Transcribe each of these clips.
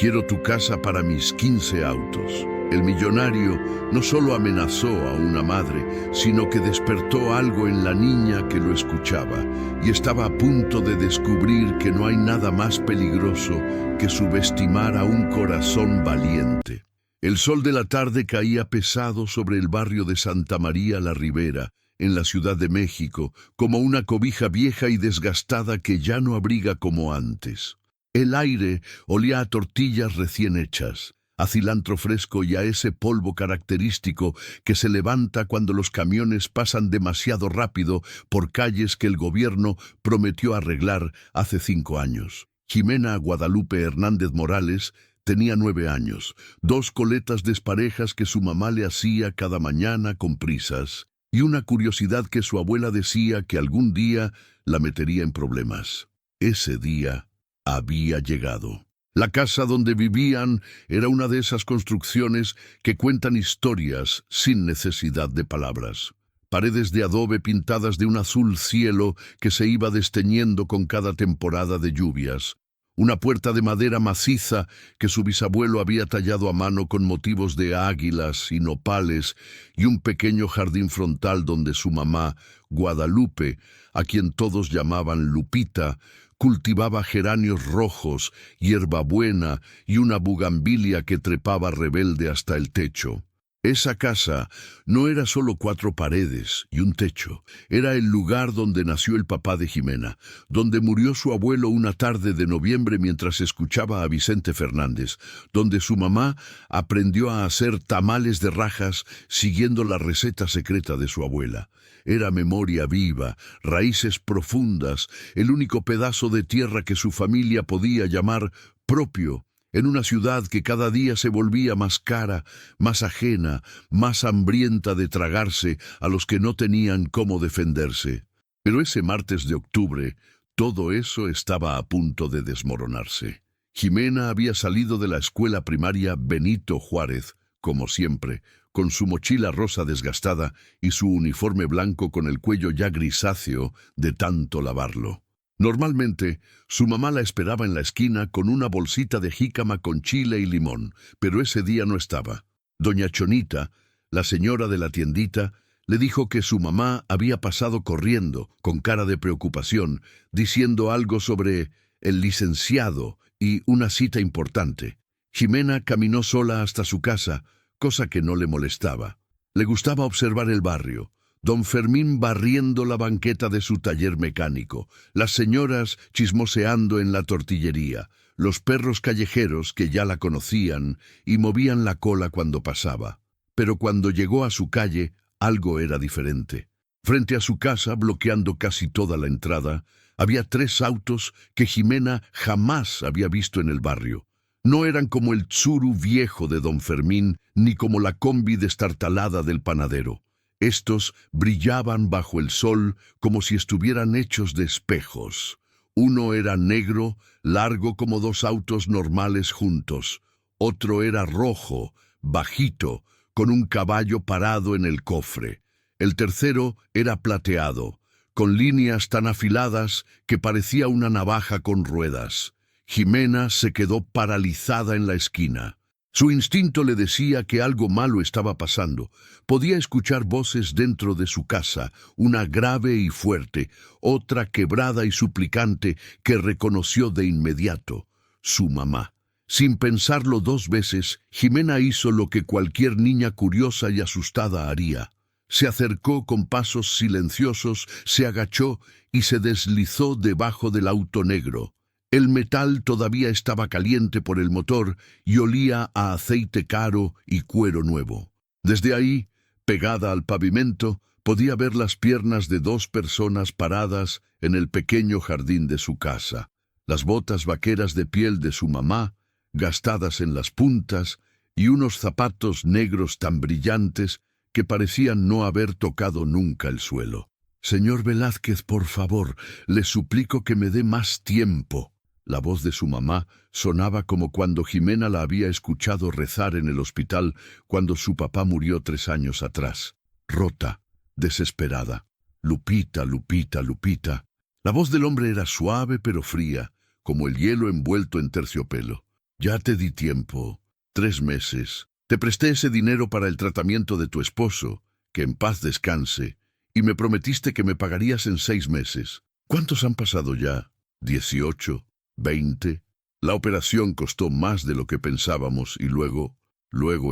Quiero tu casa para mis 15 autos. El millonario no solo amenazó a una madre, sino que despertó algo en la niña que lo escuchaba y estaba a punto de descubrir que no hay nada más peligroso que subestimar a un corazón valiente. El sol de la tarde caía pesado sobre el barrio de Santa María la Ribera, en la Ciudad de México, como una cobija vieja y desgastada que ya no abriga como antes. El aire olía a tortillas recién hechas, a cilantro fresco y a ese polvo característico que se levanta cuando los camiones pasan demasiado rápido por calles que el gobierno prometió arreglar hace 5 años. Jimena Guadalupe Hernández Morales tenía 9 años, 2 coletas desparejas que su mamá le hacía cada mañana con prisas, y una curiosidad que su abuela decía que algún día la metería en problemas. Ese día había llegado. La casa donde vivían era una de esas construcciones que cuentan historias sin necesidad de palabras. Paredes de adobe pintadas de un azul cielo que se iba desteñiendo con cada temporada de lluvias. Una puerta de madera maciza que su bisabuelo había tallado a mano con motivos de águilas y nopales, y un pequeño jardín frontal donde su mamá, Guadalupe, a quien todos llamaban Lupita, cultivaba geranios rojos, hierbabuena y una bugambilia que trepaba rebelde hasta el techo. Esa casa no era solo 4 paredes y un techo, era el lugar donde nació el papá de Jimena, donde murió su abuelo una tarde de noviembre mientras escuchaba a Vicente Fernández, donde su mamá aprendió a hacer tamales de rajas siguiendo la receta secreta de su abuela. Era memoria viva, raíces profundas, el único pedazo de tierra que su familia podía llamar propio, en una ciudad que cada día se volvía más cara, más ajena, más hambrienta de tragarse a los que no tenían cómo defenderse. Pero ese martes de octubre, todo eso estaba a punto de desmoronarse. Jimena había salido de la escuela primaria Benito Juárez, como siempre, con su mochila rosa desgastada y su uniforme blanco con el cuello ya grisáceo de tanto lavarlo. Normalmente, su mamá la esperaba en la esquina con una bolsita de jícama con chile y limón, pero ese día no estaba. Doña Chonita, la señora de la tiendita, le dijo que su mamá había pasado corriendo, con cara de preocupación, diciendo algo sobre el licenciado y una cita importante. Jimena caminó sola hasta su casa, cosa que no le molestaba. Le gustaba observar el barrio. Don Fermín barriendo la banqueta de su taller mecánico, las señoras chismoseando en la tortillería, los perros callejeros que ya la conocían y movían la cola cuando pasaba. Pero cuando llegó a su calle, algo era diferente. Frente a su casa, bloqueando casi toda la entrada, había 3 autos que Jimena jamás había visto en el barrio. No eran como el Tsuru viejo de don Fermín, ni como la combi destartalada del panadero. Estos brillaban bajo el sol como si estuvieran hechos de espejos. Uno era negro, largo como 2 autos normales juntos. Otro era rojo, bajito, con un caballo parado en el cofre. El tercero era plateado, con líneas tan afiladas que parecía una navaja con ruedas. Jimena se quedó paralizada en la esquina. Su instinto le decía que algo malo estaba pasando. Podía escuchar voces dentro de su casa, una grave y fuerte, otra quebrada y suplicante que reconoció de inmediato: su mamá. Sin pensarlo 2 veces, Jimena hizo lo que cualquier niña curiosa y asustada haría. Se acercó con pasos silenciosos, se agachó y se deslizó debajo del auto negro. El metal todavía estaba caliente por el motor y olía a aceite caro y cuero nuevo. Desde ahí, pegada al pavimento, podía ver las piernas de 2 personas paradas en el pequeño jardín de su casa. Las botas vaqueras de piel de su mamá, gastadas en las puntas, y unos zapatos negros tan brillantes que parecían no haber tocado nunca el suelo. «Señor Velázquez, por favor, le suplico que me dé más tiempo». La voz de su mamá sonaba como cuando Jimena la había escuchado rezar en el hospital cuando su papá murió 3 años atrás. Rota, desesperada. «Lupita, Lupita, Lupita». La voz del hombre era suave pero fría, como el hielo envuelto en terciopelo. Ya te di tiempo. 3 meses. Te presté ese dinero para el tratamiento de tu esposo, que en paz descanse, y me prometiste que me pagarías en 6 meses. ¿Cuántos han pasado ya? 18, 20. La operación costó más de lo que pensábamos y luego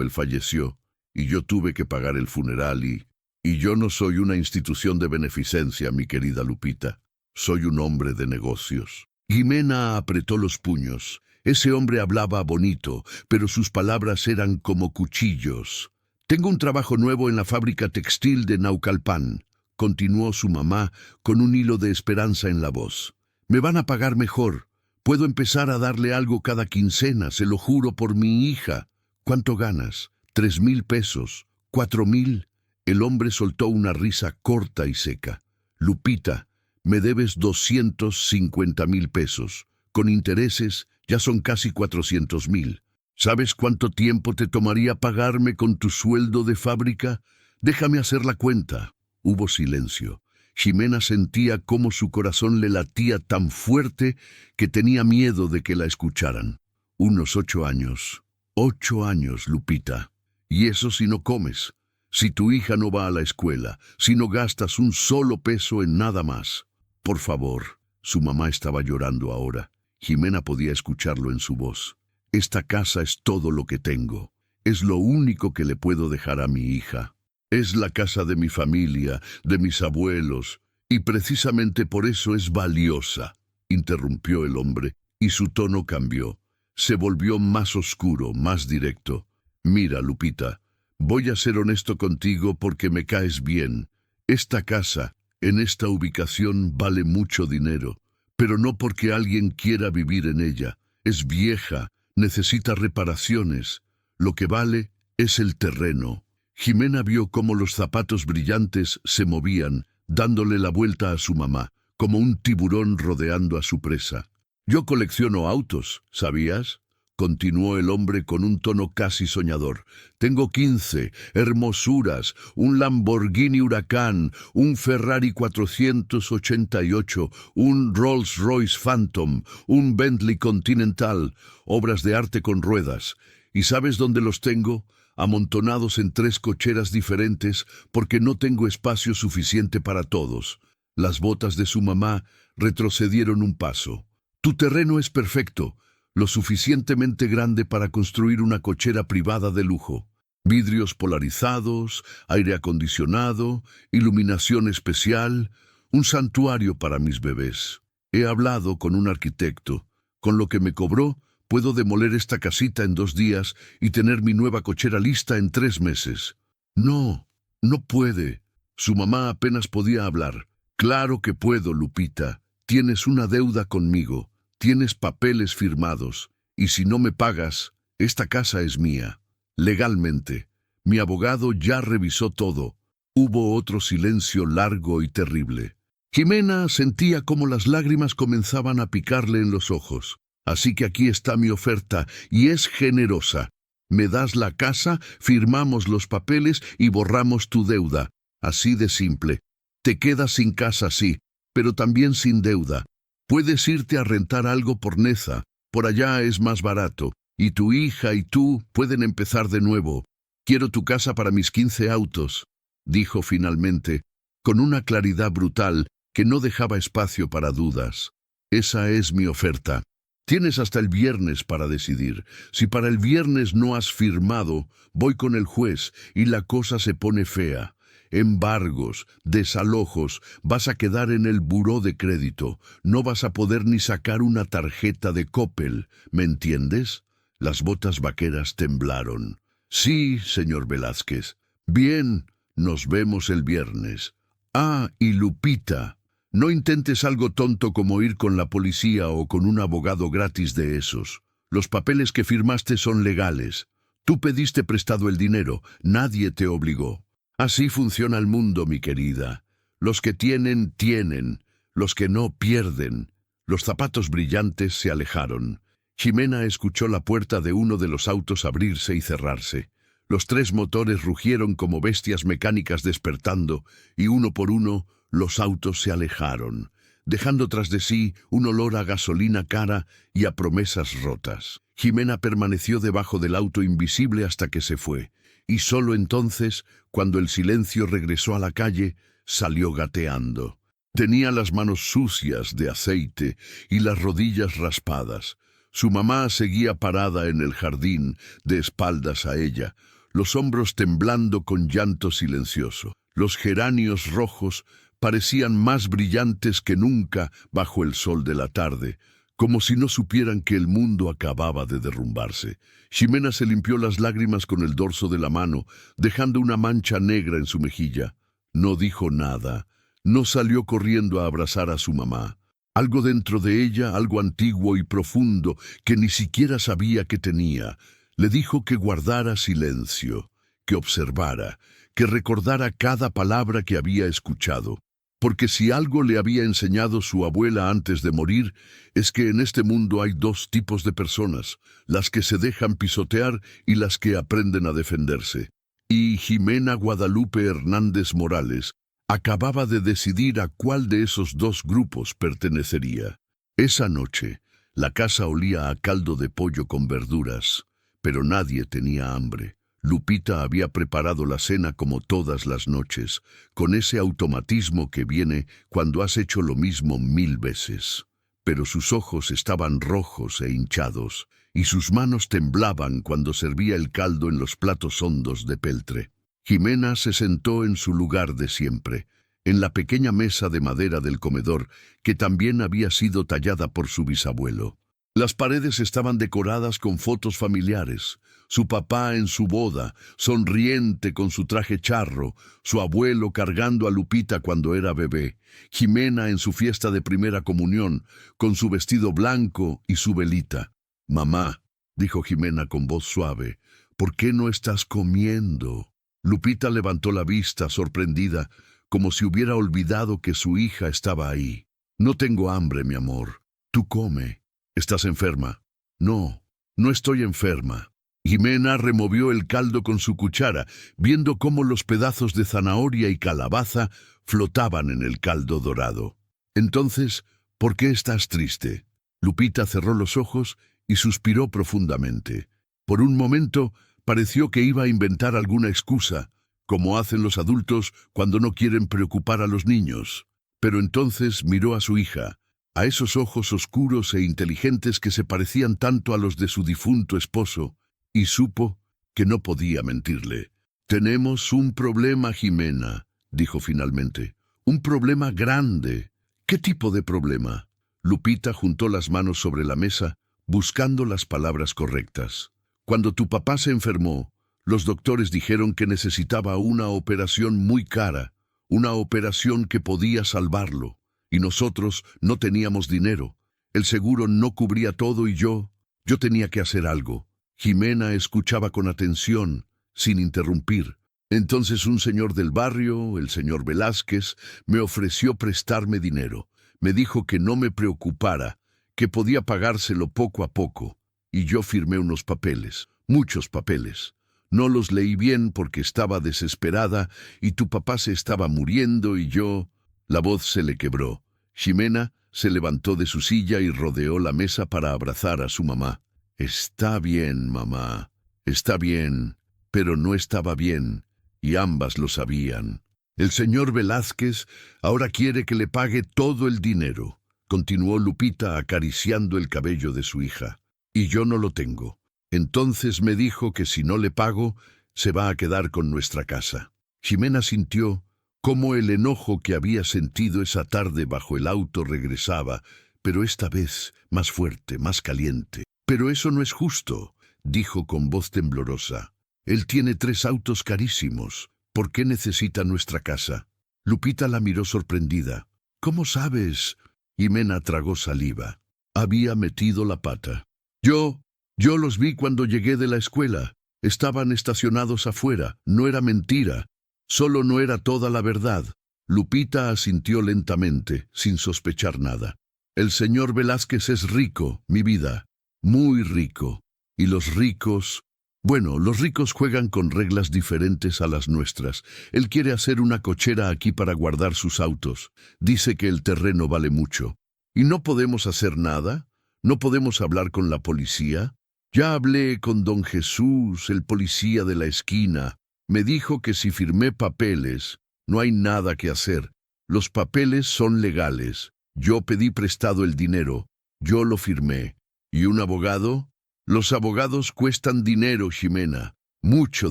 él falleció, y yo tuve que pagar el funeral y yo no soy una institución de beneficencia, mi querida Lupita. Soy un hombre de negocios. Jimena apretó los puños. Ese hombre hablaba bonito, pero sus palabras eran como cuchillos. Tengo un trabajo nuevo en la fábrica textil de Naucalpan, continuó su mamá con un hilo de esperanza en la voz. Me van a pagar mejor. Puedo empezar a darle algo cada quincena, se lo juro por mi hija. ¿Cuánto ganas? 3,000 pesos. 4,000. El hombre soltó una risa corta y seca. Lupita, me debes 250,000 pesos. Con intereses ya son casi 400,000. ¿Sabes cuánto tiempo te tomaría pagarme con tu sueldo de fábrica? Déjame hacer la cuenta. Hubo silencio. Jimena sentía cómo su corazón le latía tan fuerte que tenía miedo de que la escucharan. Unos 8 años. 8 años, Lupita. Y eso si no comes, si tu hija no va a la escuela, si no gastas un solo peso en nada más. Por favor. Su mamá estaba llorando ahora. Jimena podía escucharlo en su voz. Esta casa es todo lo que tengo. Es lo único que le puedo dejar a mi hija. Es la casa de mi familia, de mis abuelos, y precisamente por eso es valiosa, interrumpió el hombre, y su tono cambió. Se volvió más oscuro, más directo. Mira, Lupita, voy a ser honesto contigo porque me caes bien. Esta casa, en esta ubicación, vale mucho dinero, pero no porque alguien quiera vivir en ella. Es vieja, necesita reparaciones. Lo que vale es el terreno. Jimena vio cómo los zapatos brillantes se movían, dándole la vuelta a su mamá, como un tiburón rodeando a su presa. Yo colecciono autos, ¿sabías? Continuó el hombre con un tono casi soñador. Tengo 15, hermosuras, un Lamborghini Huracán, un Ferrari 488, un Rolls-Royce Phantom, un Bentley Continental, obras de arte con ruedas. ¿Y sabes dónde los tengo? Amontonados en 3 cocheras diferentes porque no tengo espacio suficiente para todos. Las botas de su mamá retrocedieron un paso. Tu terreno es perfecto, lo suficientemente grande para construir una cochera privada de lujo. Vidrios polarizados, aire acondicionado, iluminación especial, un santuario para mis bebés. He hablado con un arquitecto. Con lo que me cobró, puedo demoler esta casita en 2 días y tener mi nueva cochera lista en 3 meses. No, no puede. Su mamá apenas podía hablar. Claro que puedo, Lupita. Tienes una deuda conmigo. Tienes papeles firmados. Y si no me pagas, esta casa es mía. Legalmente. Mi abogado ya revisó todo. Hubo otro silencio largo y terrible. Jimena sentía como las lágrimas comenzaban a picarle en los ojos. Así que aquí está mi oferta, y es generosa. Me das la casa, firmamos los papeles y borramos tu deuda. Así de simple. Te quedas sin casa, sí, pero también sin deuda. Puedes irte a rentar algo por Neza. Por allá es más barato. Y tu hija y tú pueden empezar de nuevo. Quiero tu casa para mis 15 autos, dijo finalmente, con una claridad brutal que no dejaba espacio para dudas. Esa es mi oferta. Tienes hasta el viernes para decidir. Si para el viernes no has firmado, voy con el juez y la cosa se pone fea. Embargos, desalojos, vas a quedar en el buró de crédito. No vas a poder ni sacar una tarjeta de Coppel, ¿me entiendes? Las botas vaqueras temblaron. Sí, señor Velázquez. Bien, nos vemos el viernes. Ah, y Lupita. No intentes algo tonto como ir con la policía o con un abogado gratis de esos. Los papeles que firmaste son legales. Tú pediste prestado el dinero, nadie te obligó. Así funciona el mundo, mi querida. Los que tienen, tienen. Los que no, pierden. Los zapatos brillantes se alejaron. Jimena escuchó la puerta de uno de los autos abrirse y cerrarse. Los 3 motores rugieron como bestias mecánicas despertando, y uno por uno, los autos se alejaron. dejando tras de sí un olor a gasolina cara y a promesas rotas. Jimena permaneció debajo del auto invisible hasta que se fue, y solo entonces, cuando el silencio regresó a la calle, salió gateando. Tenía las manos sucias de aceite y las rodillas raspadas. Su mamá seguía parada en el jardín, de espaldas a ella, los hombros temblando con llanto silencioso. Los geranios rojos parecían más brillantes que nunca bajo el sol de la tarde, como si no supieran que el mundo acababa de derrumbarse. Ximena se limpió las lágrimas con el dorso de la mano, dejando una mancha negra en su mejilla. No dijo nada, no salió corriendo a abrazar a su mamá. Algo dentro de ella, algo antiguo y profundo, que ni siquiera sabía que tenía, le dijo que guardara silencio, que observara, que recordara cada palabra que había escuchado. Porque si algo le había enseñado su abuela antes de morir, es que en este mundo hay dos tipos de personas, las que se dejan pisotear y las que aprenden a defenderse. Y Ximena Guadalupe Hernández Morales acababa de decidir a cuál de esos dos grupos pertenecería. Esa noche, la casa olía a caldo de pollo con verduras, pero nadie tenía hambre. Lupita había preparado la cena como todas las noches, con ese automatismo que viene cuando has hecho lo mismo 1000 veces. Pero sus ojos estaban rojos e hinchados, y sus manos temblaban cuando servía el caldo en los platos hondos de peltre. Ximena se sentó en su lugar de siempre, en la pequeña mesa de madera del comedor, que también había sido tallada por su bisabuelo. Las paredes estaban decoradas con fotos familiares. Su papá en su boda, sonriente con su traje charro, su abuelo cargando a Lupita cuando era bebé, Ximena en su fiesta de primera comunión, con su vestido blanco y su velita. «Mamá», dijo Ximena con voz suave, «¿por qué no estás comiendo?» Lupita levantó la vista, sorprendida, como si hubiera olvidado que su hija estaba ahí. «No tengo hambre, mi amor. Tú come. ¿Estás enferma?» «No, no estoy enferma». Ximena removió el caldo con su cuchara, viendo cómo los pedazos de zanahoria y calabaza flotaban en el caldo dorado. «Entonces, ¿por qué estás triste?» Lupita cerró los ojos y suspiró profundamente. Por un momento pareció que iba a inventar alguna excusa, como hacen los adultos cuando no quieren preocupar a los niños. Pero entonces miró a su hija, a esos ojos oscuros e inteligentes que se parecían tanto a los de su difunto esposo, y supo que no podía mentirle. «Tenemos un problema, Ximena», dijo finalmente. «Un problema grande». «¿Qué tipo de problema?» Lupita juntó las manos sobre la mesa, buscando las palabras correctas. «Cuando tu papá se enfermó, los doctores dijeron que necesitaba una operación muy cara, una operación que podía salvarlo, y nosotros no teníamos dinero. El seguro no cubría todo y yo tenía que hacer algo». Ximena escuchaba con atención, sin interrumpir. Entonces un señor del barrio, el señor Velázquez, me ofreció prestarme dinero. Me dijo que no me preocupara, que podía pagárselo poco a poco. Y yo firmé unos papeles, muchos papeles. No los leí bien porque estaba desesperada y tu papá se estaba muriendo y yo... La voz se le quebró. Ximena se levantó de su silla y rodeó la mesa para abrazar a su mamá. «Está bien, mamá, está bien», pero no estaba bien, y ambas lo sabían. «El señor Velázquez ahora quiere que le pague todo el dinero», continuó Lupita acariciando el cabello de su hija, «y yo no lo tengo. Entonces me dijo que si no le pago, se va a quedar con nuestra casa». Ximena sintió cómo el enojo que había sentido esa tarde bajo el auto regresaba, pero esta vez más fuerte, más caliente. «Pero eso no es justo», dijo con voz temblorosa. «Él tiene 3 autos carísimos. ¿Por qué necesita nuestra casa?» Lupita la miró sorprendida. «¿Cómo sabes?» Ximena tragó saliva. Había metido la pata. Yo los vi cuando llegué de la escuela. Estaban estacionados afuera. No era mentira. Solo no era toda la verdad». Lupita asintió lentamente, sin sospechar nada. «El señor Velázquez es rico, mi vida. Muy rico. Y los ricos, Bueno, los ricos juegan con reglas diferentes a las nuestras. Él quiere hacer una cochera aquí para guardar sus autos. Dice que el terreno vale mucho. ¿Y no podemos hacer nada? ¿No podemos hablar con la policía? Ya hablé con don Jesús, el policía de la esquina. Me dijo que si firmé papeles, no hay nada que hacer. Los papeles son legales. Yo pedí prestado el dinero. Yo lo firmé. ¿Y un abogado? Los abogados cuestan dinero, Ximena. Mucho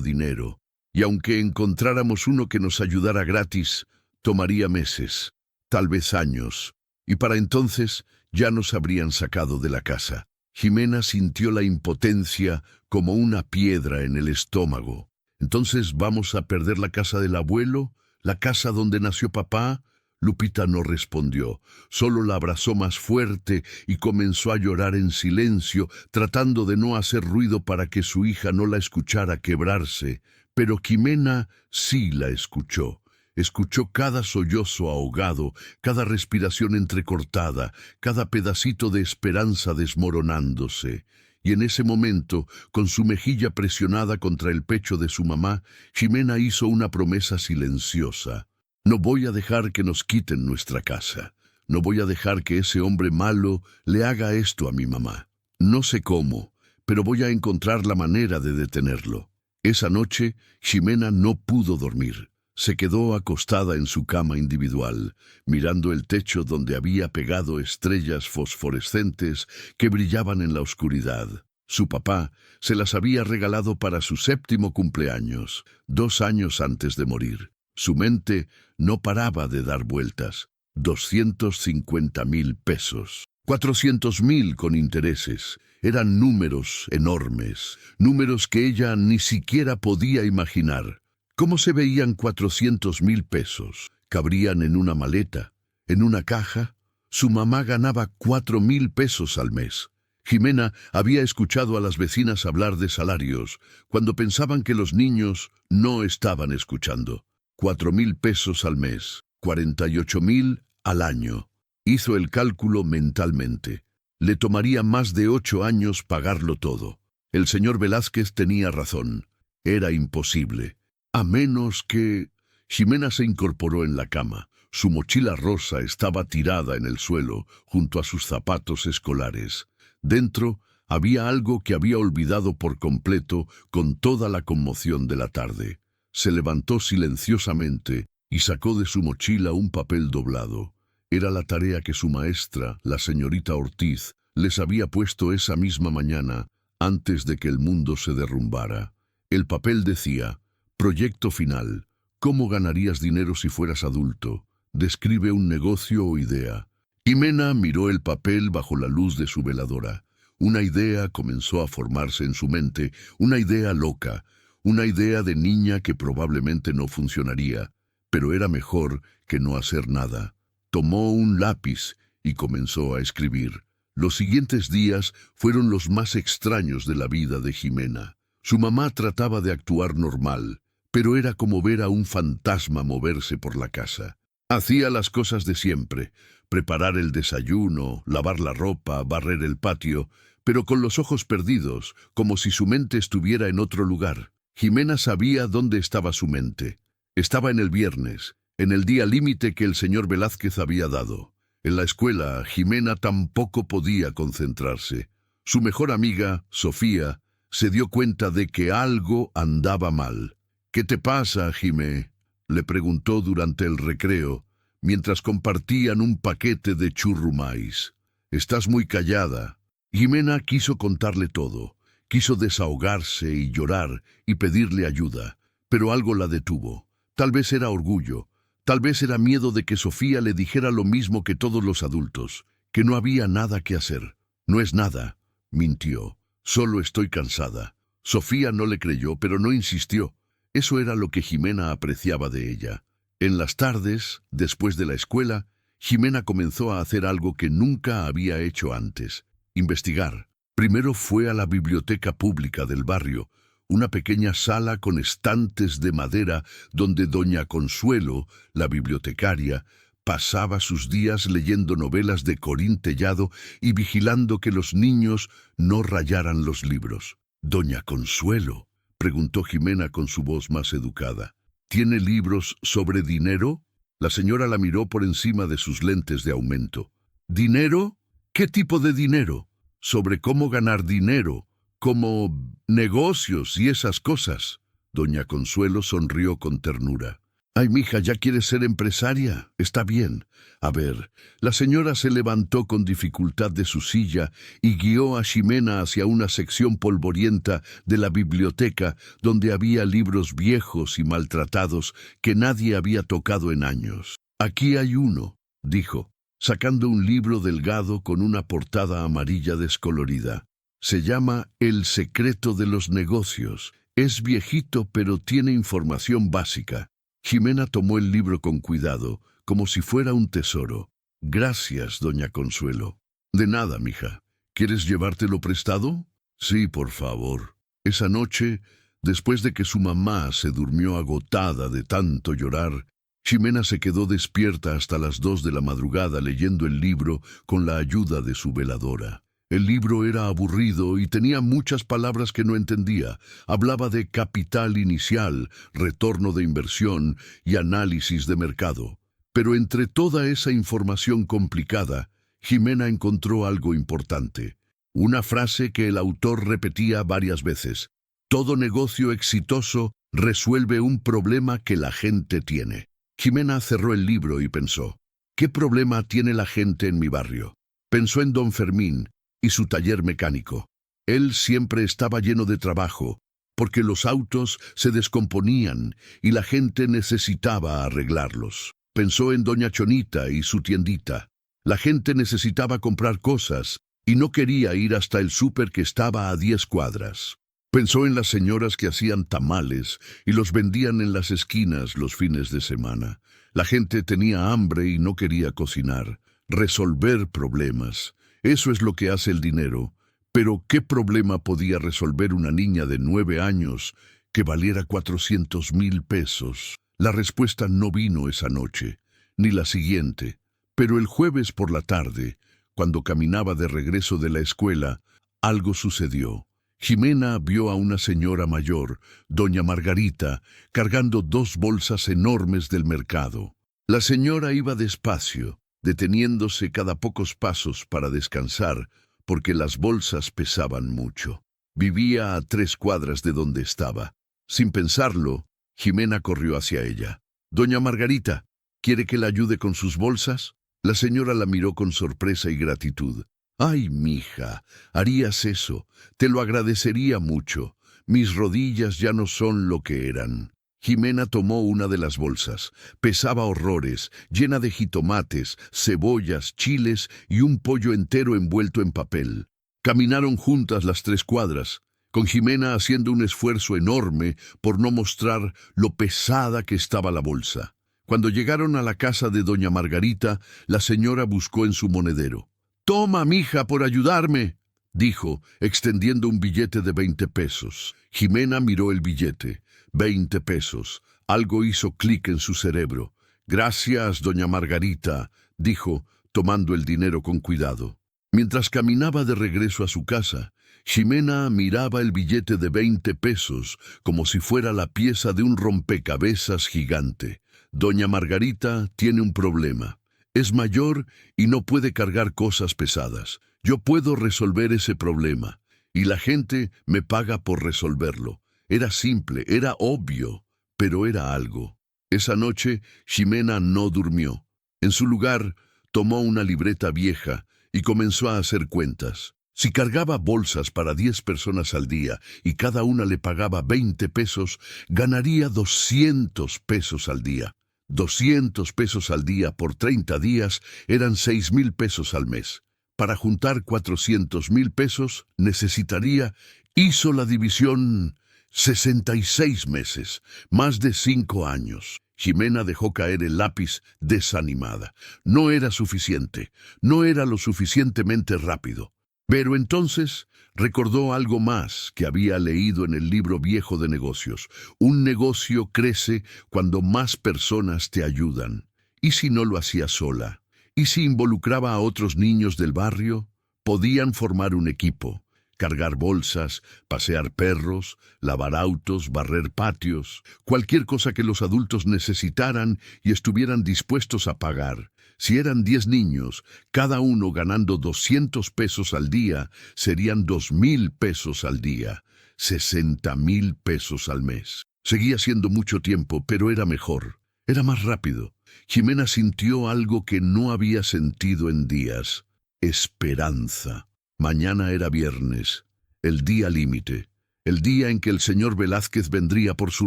dinero. Y aunque encontráramos uno que nos ayudara gratis, tomaría meses, tal vez años. Y para entonces ya nos habrían sacado de la casa. Ximena sintió la impotencia como una piedra en el estómago. ¿Entonces vamos a perder la casa del abuelo? ¿La casa donde nació papá? Lupita no respondió, solo la abrazó más fuerte y comenzó a llorar en silencio, tratando de no hacer ruido para que su hija no la escuchara quebrarse. Pero Ximena sí la escuchó. Escuchó cada sollozo ahogado, cada respiración entrecortada, cada pedacito de esperanza desmoronándose. Y en ese momento, con su mejilla presionada contra el pecho de su mamá, Ximena hizo una promesa silenciosa. No voy a dejar que nos quiten nuestra casa. No voy a dejar que ese hombre malo le haga esto a mi mamá. No sé cómo, pero voy a encontrar la manera de detenerlo. Esa noche, Ximena no pudo dormir. Se quedó acostada en su cama individual, mirando el techo donde había pegado estrellas fosforescentes que brillaban en la oscuridad. Su papá se las había regalado para su 7º cumpleaños, 2 años antes de morir. Su mente no paraba de dar vueltas. 250,000 pesos. 400,000 con intereses. Eran números enormes, números que ella ni siquiera podía imaginar. ¿Cómo se veían 400,000 pesos? ¿Cabrían en una maleta? ¿En una caja? Su mamá ganaba 4,000 pesos al mes. Ximena había escuchado a las vecinas hablar de salarios cuando pensaban que los niños no estaban escuchando. 4,000 pesos al mes, 48,000 al año. Hizo el cálculo mentalmente. Le tomaría más de 8 años pagarlo todo. El señor Velázquez tenía razón. Era imposible. A menos que... Ximena se incorporó en la cama. Su mochila rosa estaba tirada en el suelo, junto a sus zapatos escolares. Dentro había algo que había olvidado por completo con toda la conmoción de la tarde. Se levantó silenciosamente y sacó de su mochila un papel doblado. Era la tarea que su maestra, la señorita Ortiz, les había puesto esa misma mañana, antes de que el mundo se derrumbara. El papel decía: proyecto final. ¿Cómo ganarías dinero si fueras adulto? Describe un negocio o idea. Ximena miró el papel bajo la luz de su veladora. Una idea comenzó a formarse en su mente, una idea loca. Una idea de niña que probablemente no funcionaría, pero era mejor que no hacer nada. Tomó un lápiz y comenzó a escribir. Los siguientes días fueron los más extraños de la vida de Ximena. Su mamá trataba de actuar normal, pero era como ver a un fantasma moverse por la casa. Hacía las cosas de siempre: preparar el desayuno, lavar la ropa, barrer el patio, pero con los ojos perdidos, como si su mente estuviera en otro lugar. Ximena sabía dónde estaba su mente. Estaba en el viernes, en el día límite que el señor Velázquez había dado. En la escuela, Ximena tampoco podía concentrarse. Su mejor amiga, Sofía, se dio cuenta de que algo andaba mal. «¿Qué te pasa, Ximé?», le preguntó durante el recreo, mientras compartían un paquete de churrumais. «Estás muy callada». Ximena quiso contarle todo. Quiso desahogarse y llorar y pedirle ayuda, pero algo la detuvo. Tal vez era orgullo, tal vez era miedo de que Sofía le dijera lo mismo que todos los adultos, que no había nada que hacer. «No es nada», mintió. «Solo estoy cansada». Sofía no le creyó, pero no insistió. Eso era lo que Ximena apreciaba de ella. En las tardes, después de la escuela, Ximena comenzó a hacer algo que nunca había hecho antes: investigar. Primero fue a la biblioteca pública del barrio, una pequeña sala con estantes de madera donde doña Consuelo, la bibliotecaria, pasaba sus días leyendo novelas de Corín Tellado y vigilando que los niños no rayaran los libros. Doña Consuelo. preguntó Jimena con su voz más educada. ¿Tiene libros sobre dinero? La señora la miró por encima de sus lentes de aumento. ¿Dinero? ¿Qué tipo de dinero? Sobre cómo ganar dinero, como negocios y esas cosas. Doña Consuelo sonrió con ternura. Ay, mija, ¿ya quieres ser empresaria? Está bien. A ver, la señora se levantó con dificultad de su silla y guió a Ximena hacia una sección polvorienta de la biblioteca donde había libros viejos y maltratados que nadie había tocado en años. Aquí hay uno, dijo, sacando un libro delgado con una portada amarilla descolorida. Se llama El secreto de los negocios. Es viejito, pero tiene información básica. Ximena tomó el libro con cuidado, como si fuera un tesoro. Gracias, doña Consuelo. De nada, mija. ¿Quieres llevártelo prestado? Sí, por favor. Esa noche, después de que su mamá se durmió agotada de tanto llorar, Ximena se quedó despierta hasta las 2 de la madrugada leyendo el libro con la ayuda de su veladora. El libro era aburrido y tenía muchas palabras que no entendía. Hablaba de capital inicial, retorno de inversión y análisis de mercado. Pero entre toda esa información complicada, Ximena encontró algo importante. Una frase que el autor repetía varias veces. Todo negocio exitoso resuelve un problema que la gente tiene. Ximena cerró el libro y pensó, ¿qué problema tiene la gente en mi barrio? Pensó en don Fermín y su taller mecánico. Él siempre estaba lleno de trabajo, porque los autos se descomponían y la gente necesitaba arreglarlos. Pensó en doña Chonita y su tiendita. La gente necesitaba comprar cosas y no quería ir hasta el súper que estaba a 10 cuadras. Pensó en las señoras que hacían tamales y los vendían en las esquinas los fines de semana. La gente tenía hambre y no quería cocinar. Resolver problemas. Eso es lo que hace el dinero. Pero ¿qué problema podía resolver una niña de 9 años que valiera 400,000 pesos? La respuesta no vino esa noche, ni la siguiente. Pero el jueves por la tarde, cuando caminaba de regreso de la escuela, algo sucedió. Ximena vio a una señora mayor, doña Margarita, cargando 2 bolsas enormes del mercado. La señora iba despacio, deteniéndose cada pocos pasos para descansar, porque las bolsas pesaban mucho. Vivía a 3 cuadras de donde estaba. Sin pensarlo, Ximena corrió hacia ella. «Doña Margarita, ¿quiere que la ayude con sus bolsas?» La señora la miró con sorpresa y gratitud. «Ay, mija, harías eso. Te lo agradecería mucho. Mis rodillas ya no son lo que eran». Ximena tomó una de las bolsas. Pesaba horrores, llena de jitomates, cebollas, chiles y un pollo entero envuelto en papel. Caminaron juntas las 3 cuadras, con Ximena haciendo un esfuerzo enorme por no mostrar lo pesada que estaba la bolsa. Cuando llegaron a la casa de doña Margarita, la señora buscó en su monedero. «Toma, mija, por ayudarme», dijo, extendiendo un billete de 20 pesos. Ximena miró el billete. 20 pesos. Algo hizo clic en su cerebro. «Gracias, doña Margarita», dijo, tomando el dinero con cuidado. Mientras caminaba de regreso a su casa, Ximena miraba el billete de 20 pesos como si fuera la pieza de un rompecabezas gigante. Doña Margarita tiene un problema. Es mayor y no puede cargar cosas pesadas. Yo puedo resolver ese problema, y la gente me paga por resolverlo. Era simple, era obvio, pero era algo. Esa noche, Ximena no durmió. En su lugar, tomó una libreta vieja y comenzó a hacer cuentas. Si cargaba bolsas para 10 personas al día y cada una le pagaba 20 pesos, ganaría 200 pesos al día. 200 pesos al día por 30 días eran 6,000 pesos al mes. Para juntar 400,000 pesos necesitaría, hizo la división, 66 meses, más de 5 años. Ximena dejó caer el lápiz desanimada. No era suficiente, no era lo suficientemente rápido. Pero entonces recordó algo más que había leído en el libro viejo de negocios. Un negocio crece cuando más personas te ayudan. ¿Y si no lo hacía sola? ¿Y si involucraba a otros niños del barrio? Podían formar un equipo. cargar bolsas, pasear perros, lavar autos, barrer patios, cualquier cosa que los adultos necesitaran y estuvieran dispuestos a pagar. Si eran 10 niños, cada uno ganando 200 pesos al día, serían 2.000 pesos al día, 60.000 pesos al mes. Seguía siendo mucho tiempo, pero era mejor, era más rápido. Jimena sintió algo que no había sentido en días: esperanza. Mañana era viernes, el día límite, el día en que el señor Velázquez vendría por su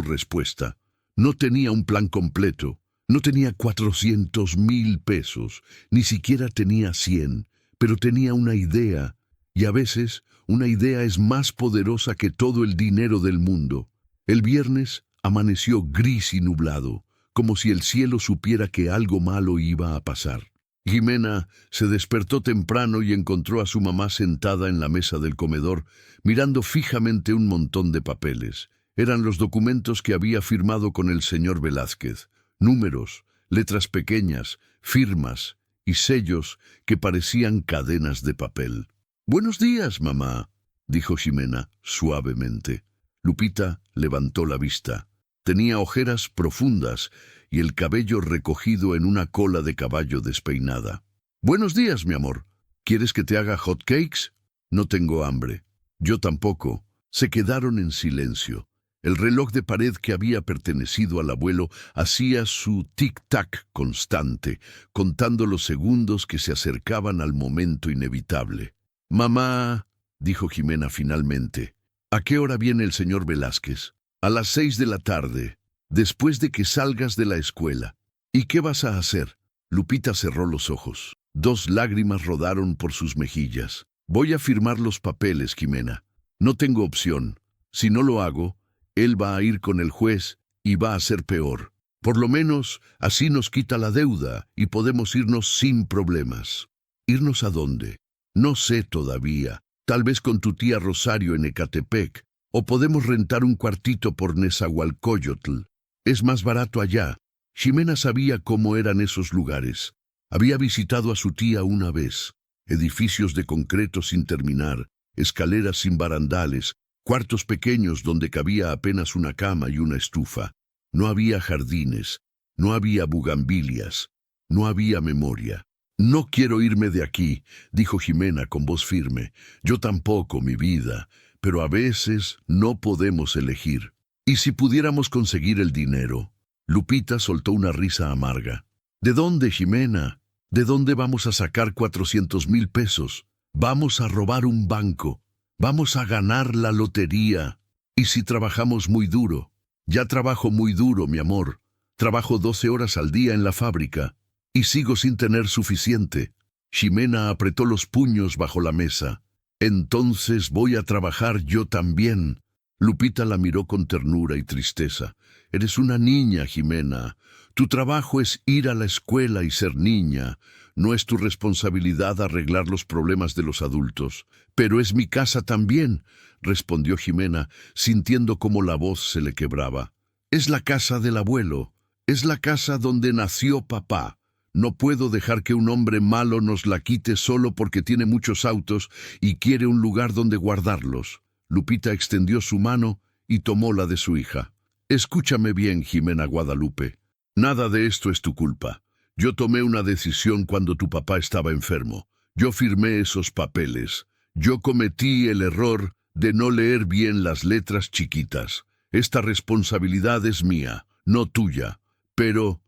respuesta. No tenía un plan completo, no tenía 400.000 pesos, ni siquiera tenía 100, pero tenía una idea, y a veces una idea es más poderosa que todo el dinero del mundo. El viernes amaneció gris y nublado, como si el cielo supiera que algo malo iba a pasar. Jimena se despertó temprano y encontró a su mamá sentada en la mesa del comedor, mirando fijamente un montón de papeles. Eran los documentos que había firmado con el señor Velázquez. Números, letras pequeñas, firmas y sellos que parecían cadenas de papel. «Buenos días, mamá», dijo Jimena suavemente. Lupita levantó la vista. Tenía ojeras profundas y el cabello recogido en una cola de caballo despeinada. «Buenos días, mi amor. ¿Quieres que te haga hot cakes?» «No tengo hambre». «Yo tampoco». Se quedaron en silencio. El reloj de pared que había pertenecido al abuelo hacía su tic-tac constante, contando los segundos que se acercaban al momento inevitable. «Mamá», dijo Jimena finalmente, «¿a qué hora viene el señor Velázquez?» «A las 6 de la tarde, después de que salgas de la escuela». «¿Y qué vas a hacer?» Lupita cerró los ojos. 2 lágrimas rodaron por sus mejillas. «Voy a firmar los papeles, Jimena. No tengo opción. Si no lo hago, él va a ir con el juez y va a ser peor. Por lo menos así nos quita la deuda y podemos irnos sin problemas». «¿Irnos a dónde?» «No sé todavía. Tal vez con tu tía Rosario en Ecatepec. O podemos rentar un cuartito por Nezahualcóyotl. Es más barato allá». Jimena sabía cómo eran esos lugares. Había visitado a su tía una vez. Edificios de concreto sin terminar, escaleras sin barandales, cuartos pequeños donde cabía apenas una cama y una estufa. No había jardines, no había bugambilias, no había memoria. «No quiero irme de aquí», dijo Jimena con voz firme. «Yo tampoco, mi vida, pero a veces no podemos elegir. ¿Y si pudiéramos conseguir el dinero?» Lupita soltó una risa amarga. «¿De dónde, Jimena? ¿De dónde vamos a sacar 400.000 pesos? Vamos a robar un banco. Vamos a ganar la lotería. ¿Y si trabajamos muy duro?» «Ya trabajo muy duro, mi amor. Trabajo 12 horas al día en la fábrica. Y sigo sin tener suficiente». Jimena apretó los puños bajo la mesa. «Entonces voy a trabajar yo también». Lupita la miró con ternura y tristeza. «Eres una niña, Jimena. Tu trabajo es ir a la escuela y ser niña. No es tu responsabilidad arreglar los problemas de los adultos». «Pero es mi casa también», respondió Jimena, sintiendo cómo la voz se le quebraba. «Es la casa del abuelo. Es la casa donde nació papá. No puedo dejar que un hombre malo nos la quite solo porque tiene muchos autos y quiere un lugar donde guardarlos». Lupita extendió su mano y tomó la de su hija. «Escúchame bien, Jimena Guadalupe. Nada de esto es tu culpa. Yo tomé una decisión cuando tu papá estaba enfermo. Yo firmé esos papeles. Yo cometí el error de no leer bien las letras chiquitas. Esta responsabilidad es mía, no tuya. Pero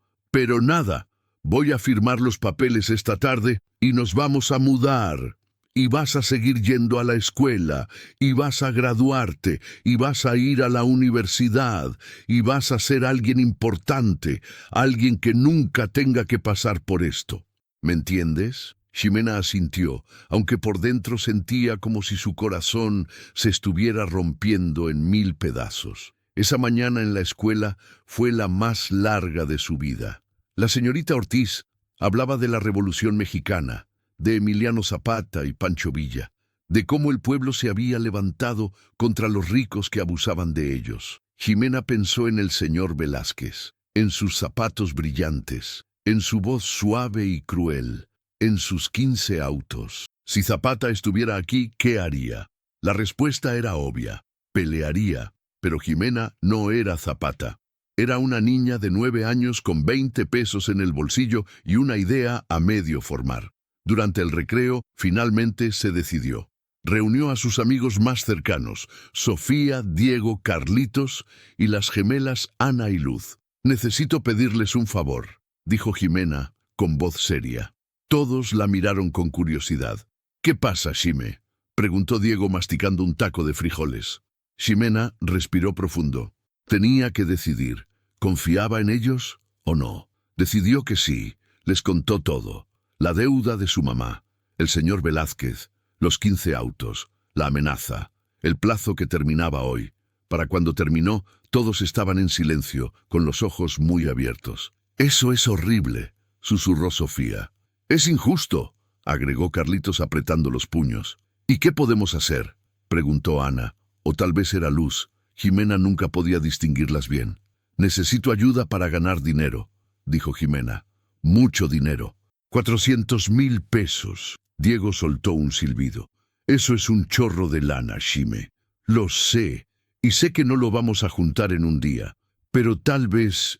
nada. Voy a firmar los papeles esta tarde y nos vamos a mudar. Y vas a seguir yendo a la escuela, y vas a graduarte, y vas a ir a la universidad, y vas a ser alguien importante, alguien que nunca tenga que pasar por esto. ¿Me entiendes?» Jimena asintió, aunque por dentro sentía como si su corazón se estuviera rompiendo en 1000 pedazos. Esa mañana en la escuela fue la más larga de su vida. La señorita Ortiz hablaba de la Revolución Mexicana, de Emiliano Zapata y Pancho Villa, de cómo el pueblo se había levantado contra los ricos que abusaban de ellos. Jimena pensó en el señor Velázquez, en sus zapatos brillantes, en su voz suave y cruel, en sus 15 autos. Si Zapata estuviera aquí, ¿qué haría? La respuesta era obvia. Pelearía, pero Jimena no era Zapata. Era una niña de 9 años con 20 pesos en el bolsillo y una idea a medio formar. Durante el recreo, finalmente se decidió. Reunió a sus amigos más cercanos, Sofía, Diego, Carlitos y las gemelas Ana y Luz. «Necesito pedirles un favor», dijo Jimena con voz seria. Todos la miraron con curiosidad. «¿Qué pasa, Xime?», preguntó Diego masticando un taco de frijoles. Ximena respiró profundo. Tenía que decidir. ¿Confiaba en ellos o no? Decidió que sí. Les contó todo. La deuda de su mamá, el señor Velázquez, los 15 autos, la amenaza, el plazo que terminaba hoy. Para cuando terminó, todos estaban en silencio, con los ojos muy abiertos. «Eso es horrible», susurró Sofía. «Es injusto», agregó Carlitos apretando los puños. «¿Y qué podemos hacer?», preguntó Ana. O tal vez era Luz. Jimena nunca podía distinguirlas bien. «Necesito ayuda para ganar dinero», dijo Jimena. «Mucho dinero. 400,000 pesos». Diego soltó un silbido. «Eso es un chorro de lana, Xime. Lo sé, y sé que no lo vamos a juntar en un día. Pero tal vez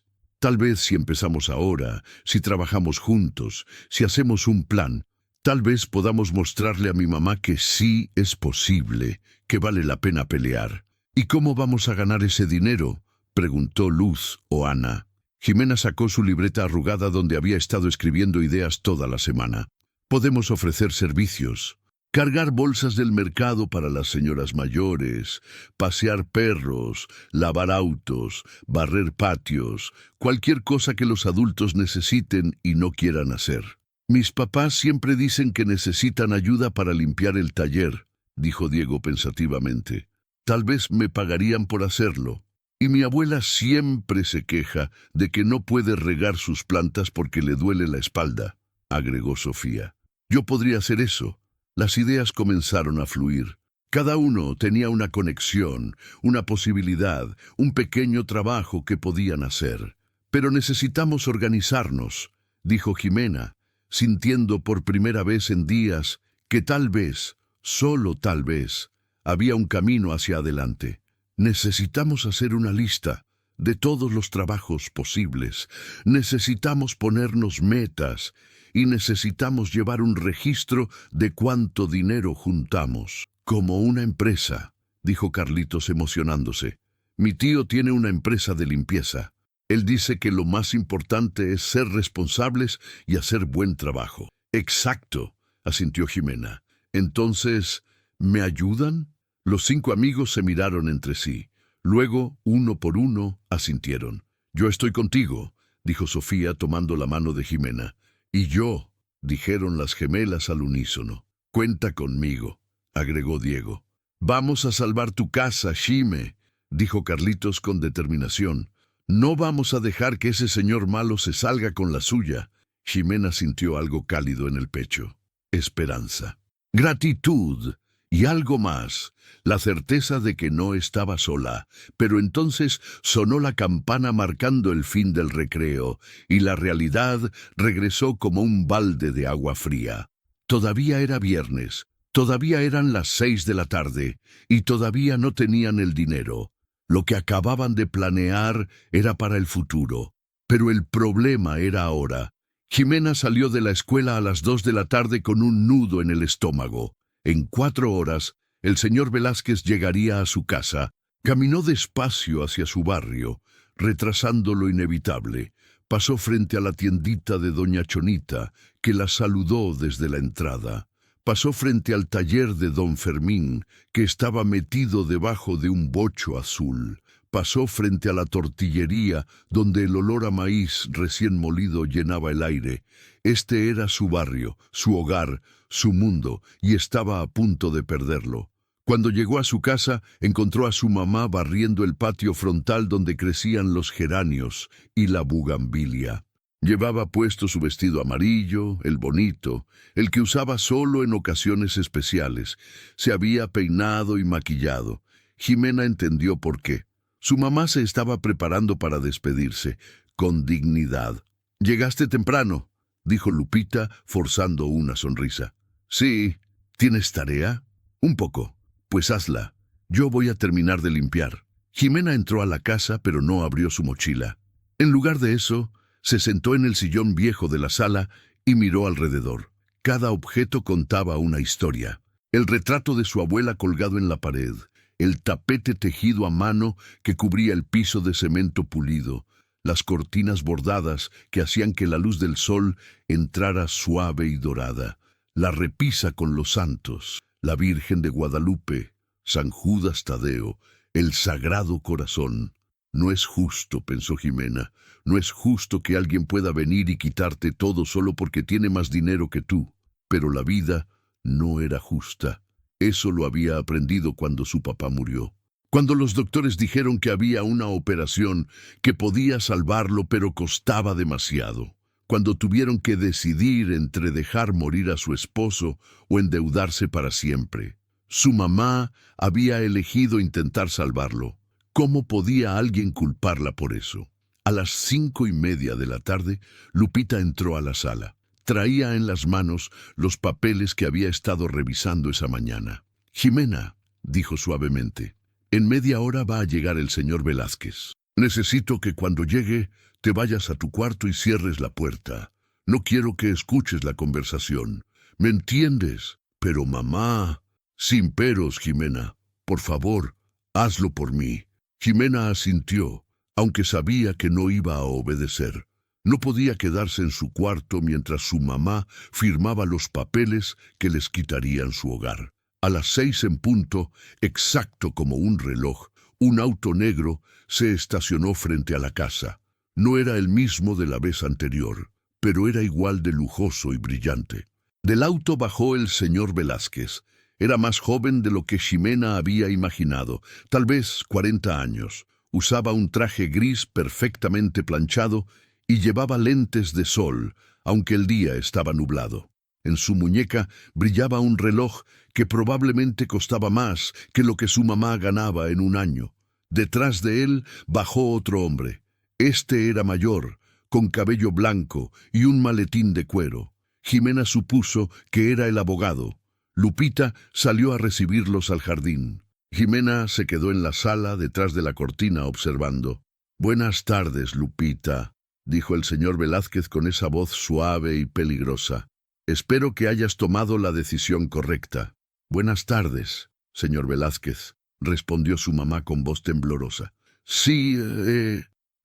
si empezamos ahora, si trabajamos juntos, si hacemos un plan, tal vez podamos mostrarle a mi mamá que sí es posible, que vale la pena pelear». «¿Y cómo vamos a ganar ese dinero?», preguntó Luz o Ana. Jimena sacó su libreta arrugada donde había estado escribiendo ideas toda la semana. «Podemos ofrecer servicios, cargar bolsas del mercado para las señoras mayores, pasear perros, lavar autos, barrer patios, cualquier cosa que los adultos necesiten y no quieran hacer». «Mis papás siempre dicen que necesitan ayuda para limpiar el taller», dijo Diego pensativamente. «Tal vez me pagarían por hacerlo. Y mi abuela siempre se queja de que no puede regar sus plantas porque le duele la espalda», agregó Sofía. «Yo podría hacer eso». Las ideas comenzaron a fluir. Cada uno tenía una conexión, una posibilidad, un pequeño trabajo que podían hacer. «Pero necesitamos organizarnos», dijo Jimena, sintiendo por primera vez en días que tal vez, solo tal vez, había un camino hacia adelante. «Necesitamos hacer una lista de todos los trabajos posibles. Necesitamos ponernos metas y necesitamos llevar un registro de cuánto dinero juntamos. Como una empresa», dijo Carlitos emocionándose. «Mi tío tiene una empresa de limpieza. Él dice que lo más importante es ser responsables y hacer buen trabajo». «Exacto», asintió Jimena. «Entonces, ¿me ayudan?». Los 5 amigos se miraron entre sí. Luego, uno por uno, asintieron. «Yo estoy contigo», dijo Sofía tomando la mano de Jimena. «Y yo», dijeron las gemelas al unísono. «Cuenta conmigo», agregó Diego. «Vamos a salvar tu casa, Xime», dijo Carlitos con determinación. «No vamos a dejar que ese señor malo se salga con la suya». Ximena sintió algo cálido en el pecho. Esperanza. Gratitud. Y algo más, la certeza de que no estaba sola. Pero entonces sonó la campana marcando el fin del recreo, y la realidad regresó como un balde de agua fría. Todavía era viernes, todavía eran las 6 de la tarde, y todavía no tenían el dinero. Lo que acababan de planear era para el futuro. Pero el problema era ahora. Jimena salió de la escuela a las 2 de la tarde con un nudo en el estómago. En 4 horas, el señor Velázquez llegaría a su casa. Caminó despacio hacia su barrio, retrasando lo inevitable. Pasó frente a la tiendita de doña Chonita, que la saludó desde la entrada. Pasó frente al taller de don Fermín, que estaba metido debajo de un bocho azul. Pasó frente a la tortillería, donde el olor a maíz recién molido llenaba el aire. Este era su barrio, su hogar, su mundo, y estaba a punto de perderlo. Cuando llegó a su casa, encontró a su mamá barriendo el patio frontal donde crecían los geranios y la bugambilia. Llevaba puesto su vestido amarillo, el bonito, el que usaba solo en ocasiones especiales. Se había peinado y maquillado. Jimena entendió por qué. Su mamá se estaba preparando para despedirse, con dignidad. «Llegaste temprano», dijo Lupita, forzando una sonrisa. «Sí. ¿Tienes tarea?» «Un poco». Pues hazla. Yo voy a terminar de limpiar. Jimena entró a la casa, pero no abrió su mochila. En lugar de eso, se sentó en el sillón viejo de la sala y miró alrededor. Cada objeto contaba una historia. El retrato de su abuela colgado en la pared, el tapete tejido a mano que cubría el piso de cemento pulido, las cortinas bordadas que hacían que la luz del sol entrara suave y dorada, la repisa con los santos, la Virgen de Guadalupe, San Judas Tadeo, el Sagrado Corazón. No es justo, pensó Jimena, no es justo que alguien pueda venir y quitarte todo solo porque tiene más dinero que tú. Pero la vida no era justa. Eso lo había aprendido cuando su papá murió. Cuando los doctores dijeron que había una operación que podía salvarlo pero costaba demasiado. Cuando tuvieron que decidir entre dejar morir a su esposo o endeudarse para siempre. Su mamá había elegido intentar salvarlo. ¿Cómo podía alguien culparla por eso? A las 5:30 de la tarde, Lupita entró a la sala. Traía en las manos los papeles que había estado revisando esa mañana. «Jimena», dijo suavemente, «en media hora va a llegar el señor Velázquez. Necesito que cuando llegue te vayas a tu cuarto y cierres la puerta. No quiero que escuches la conversación. ¿Me entiendes? Pero mamá...» «Sin peros, Jimena. Por favor, hazlo por mí». Jimena asintió, aunque sabía que no iba a obedecer. No podía quedarse en su cuarto mientras su mamá firmaba los papeles que les quitarían su hogar. A las 6 en punto, exacto como un reloj, un auto negro se estacionó frente a la casa. No era el mismo de la vez anterior, pero era igual de lujoso y brillante. Del auto bajó el señor Velázquez. Era más joven de lo que Jimena había imaginado, tal vez 40 años. Usaba un traje gris perfectamente planchado y llevaba lentes de sol, aunque el día estaba nublado. En su muñeca brillaba un reloj que probablemente costaba más que lo que su mamá ganaba en un año. Detrás de él bajó otro hombre. Este era mayor, con cabello blanco y un maletín de cuero. Jimena supuso que era el abogado. Lupita salió a recibirlos al jardín. Jimena se quedó en la sala detrás de la cortina observando. «Buenas tardes, Lupita», dijo el señor Velázquez con esa voz suave y peligrosa. «Espero que hayas tomado la decisión correcta». «Buenas tardes, señor Velázquez», respondió su mamá con voz temblorosa. «Sí,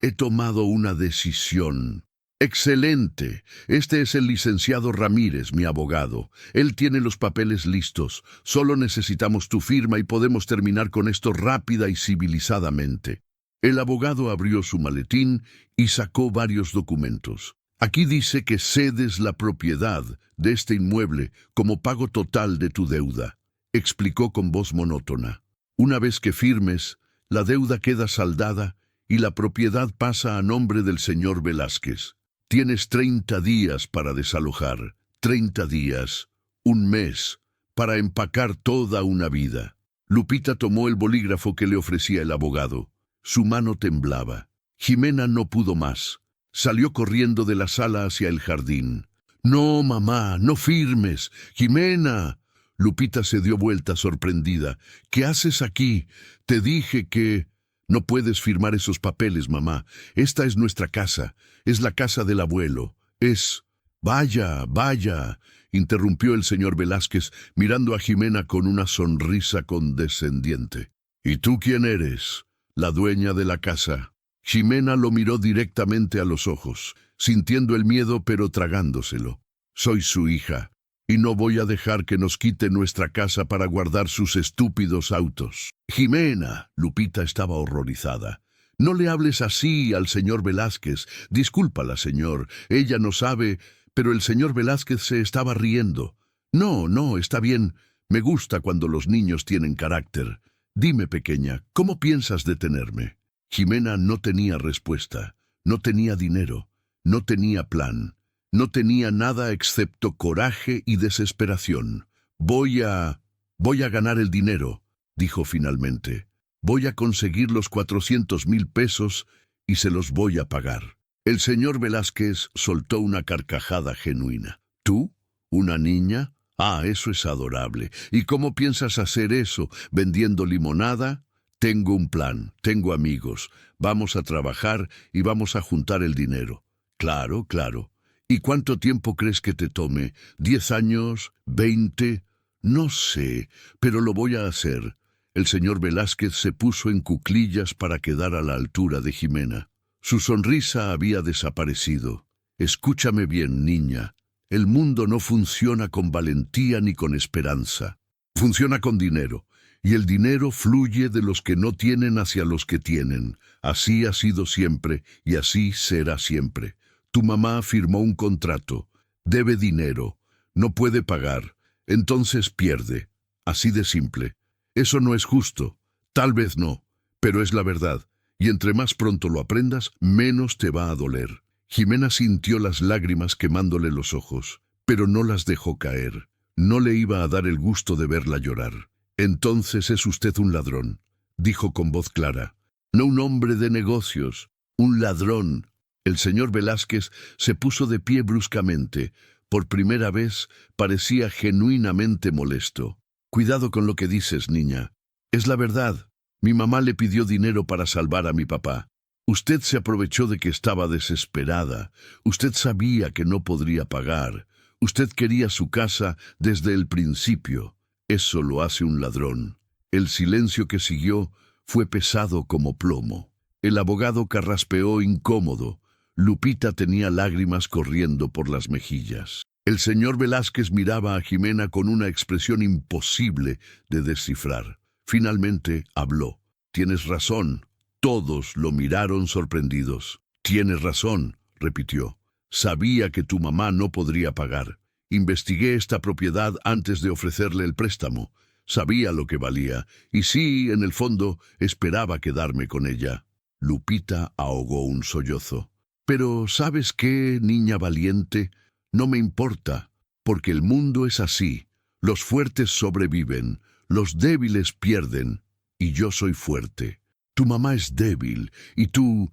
he tomado una decisión». «Excelente. Este es el licenciado Ramírez, mi abogado. Él tiene los papeles listos. Solo necesitamos tu firma y podemos terminar con esto rápida y civilizadamente». El abogado abrió su maletín y sacó varios documentos. «Aquí dice que cedes la propiedad de este inmueble como pago total de tu deuda», explicó con voz monótona. «Una vez que firmes, la deuda queda saldada y la propiedad pasa a nombre del señor Velázquez. Tienes 30 días para desalojar, 30 días, un mes, para empacar toda una vida». Lupita tomó el bolígrafo que le ofrecía el abogado. Su mano temblaba. Jimena no pudo más. Salió corriendo de la sala hacia el jardín. «No, mamá, no firmes. Jimena». Lupita se dio vuelta sorprendida. «¿Qué haces aquí? Te dije que...» «No puedes firmar esos papeles, mamá. Esta es nuestra casa. Es la casa del abuelo. Es...» «Vaya, vaya», interrumpió el señor Velázquez, mirando a Jimena con una sonrisa condescendiente. «¿Y tú quién eres? La dueña de la casa». Jimena lo miró directamente a los ojos, sintiendo el miedo pero tragándoselo. «Soy su hija, y no voy a dejar que nos quite nuestra casa para guardar sus estúpidos autos». «Jimena», Lupita estaba horrorizada. «No le hables así al señor Velázquez. Discúlpala, señor. Ella no sabe...» Pero el señor Velázquez se estaba riendo. «No, no, está bien. Me gusta cuando los niños tienen carácter. Dime, pequeña, ¿cómo piensas detenerme?» Jimena no tenía respuesta. No tenía dinero. No tenía plan. No tenía nada excepto coraje y desesperación. Voy a ganar el dinero», dijo finalmente. «Voy a conseguir los 400,000 pesos y se los voy a pagar». El señor Velázquez soltó una carcajada genuina. «¿Tú? ¿Una niña? Ah, eso es adorable. ¿Y cómo piensas hacer eso? ¿Vendiendo limonada? Tengo un plan, tengo amigos. Vamos a trabajar y vamos a juntar el dinero. Claro, claro. ¿Y cuánto tiempo crees que te tome? ¿10 años? ¿20? No sé, pero lo voy a hacer. El señor Velázquez se puso en cuclillas para quedar a la altura de Jimena. Su sonrisa había desaparecido. Escúchame bien, niña. El mundo no funciona con valentía ni con esperanza. Funciona con dinero. Y el dinero fluye de los que no tienen hacia los que tienen. Así ha sido siempre y así será siempre. Tu mamá firmó un contrato. Debe dinero. No puede pagar. Entonces pierde. Así de simple. Eso no es justo. Tal vez no. Pero es la verdad. Y entre más pronto lo aprendas, menos te va a doler. Jimena sintió las lágrimas quemándole los ojos, pero no las dejó caer. No le iba a dar el gusto de verla llorar. Entonces es usted un ladrón, dijo con voz clara. No un hombre de negocios, un ladrón. El señor Velázquez se puso de pie bruscamente. Por primera vez parecía genuinamente molesto. Cuidado con lo que dices, niña. Es la verdad. Mi mamá le pidió dinero para salvar a mi papá. Usted se aprovechó de que estaba desesperada. Usted sabía que no podría pagar. Usted quería su casa desde el principio. Eso lo hace un ladrón. El silencio que siguió fue pesado como plomo. El abogado carraspeó incómodo. Lupita tenía lágrimas corriendo por las mejillas. El señor Velázquez miraba a Jimena con una expresión imposible de descifrar. Finalmente habló. Tienes razón. Todos lo miraron sorprendidos. Tienes razón, repitió. Sabía que tu mamá no podría pagar. Investigué esta propiedad antes de ofrecerle el préstamo. Sabía lo que valía, y sí, en el fondo, esperaba quedarme con ella. Lupita ahogó un sollozo. Pero, ¿sabes qué, niña valiente? No me importa, porque el mundo es así. Los fuertes sobreviven, los débiles pierden, y yo soy fuerte. Tu mamá es débil, y tú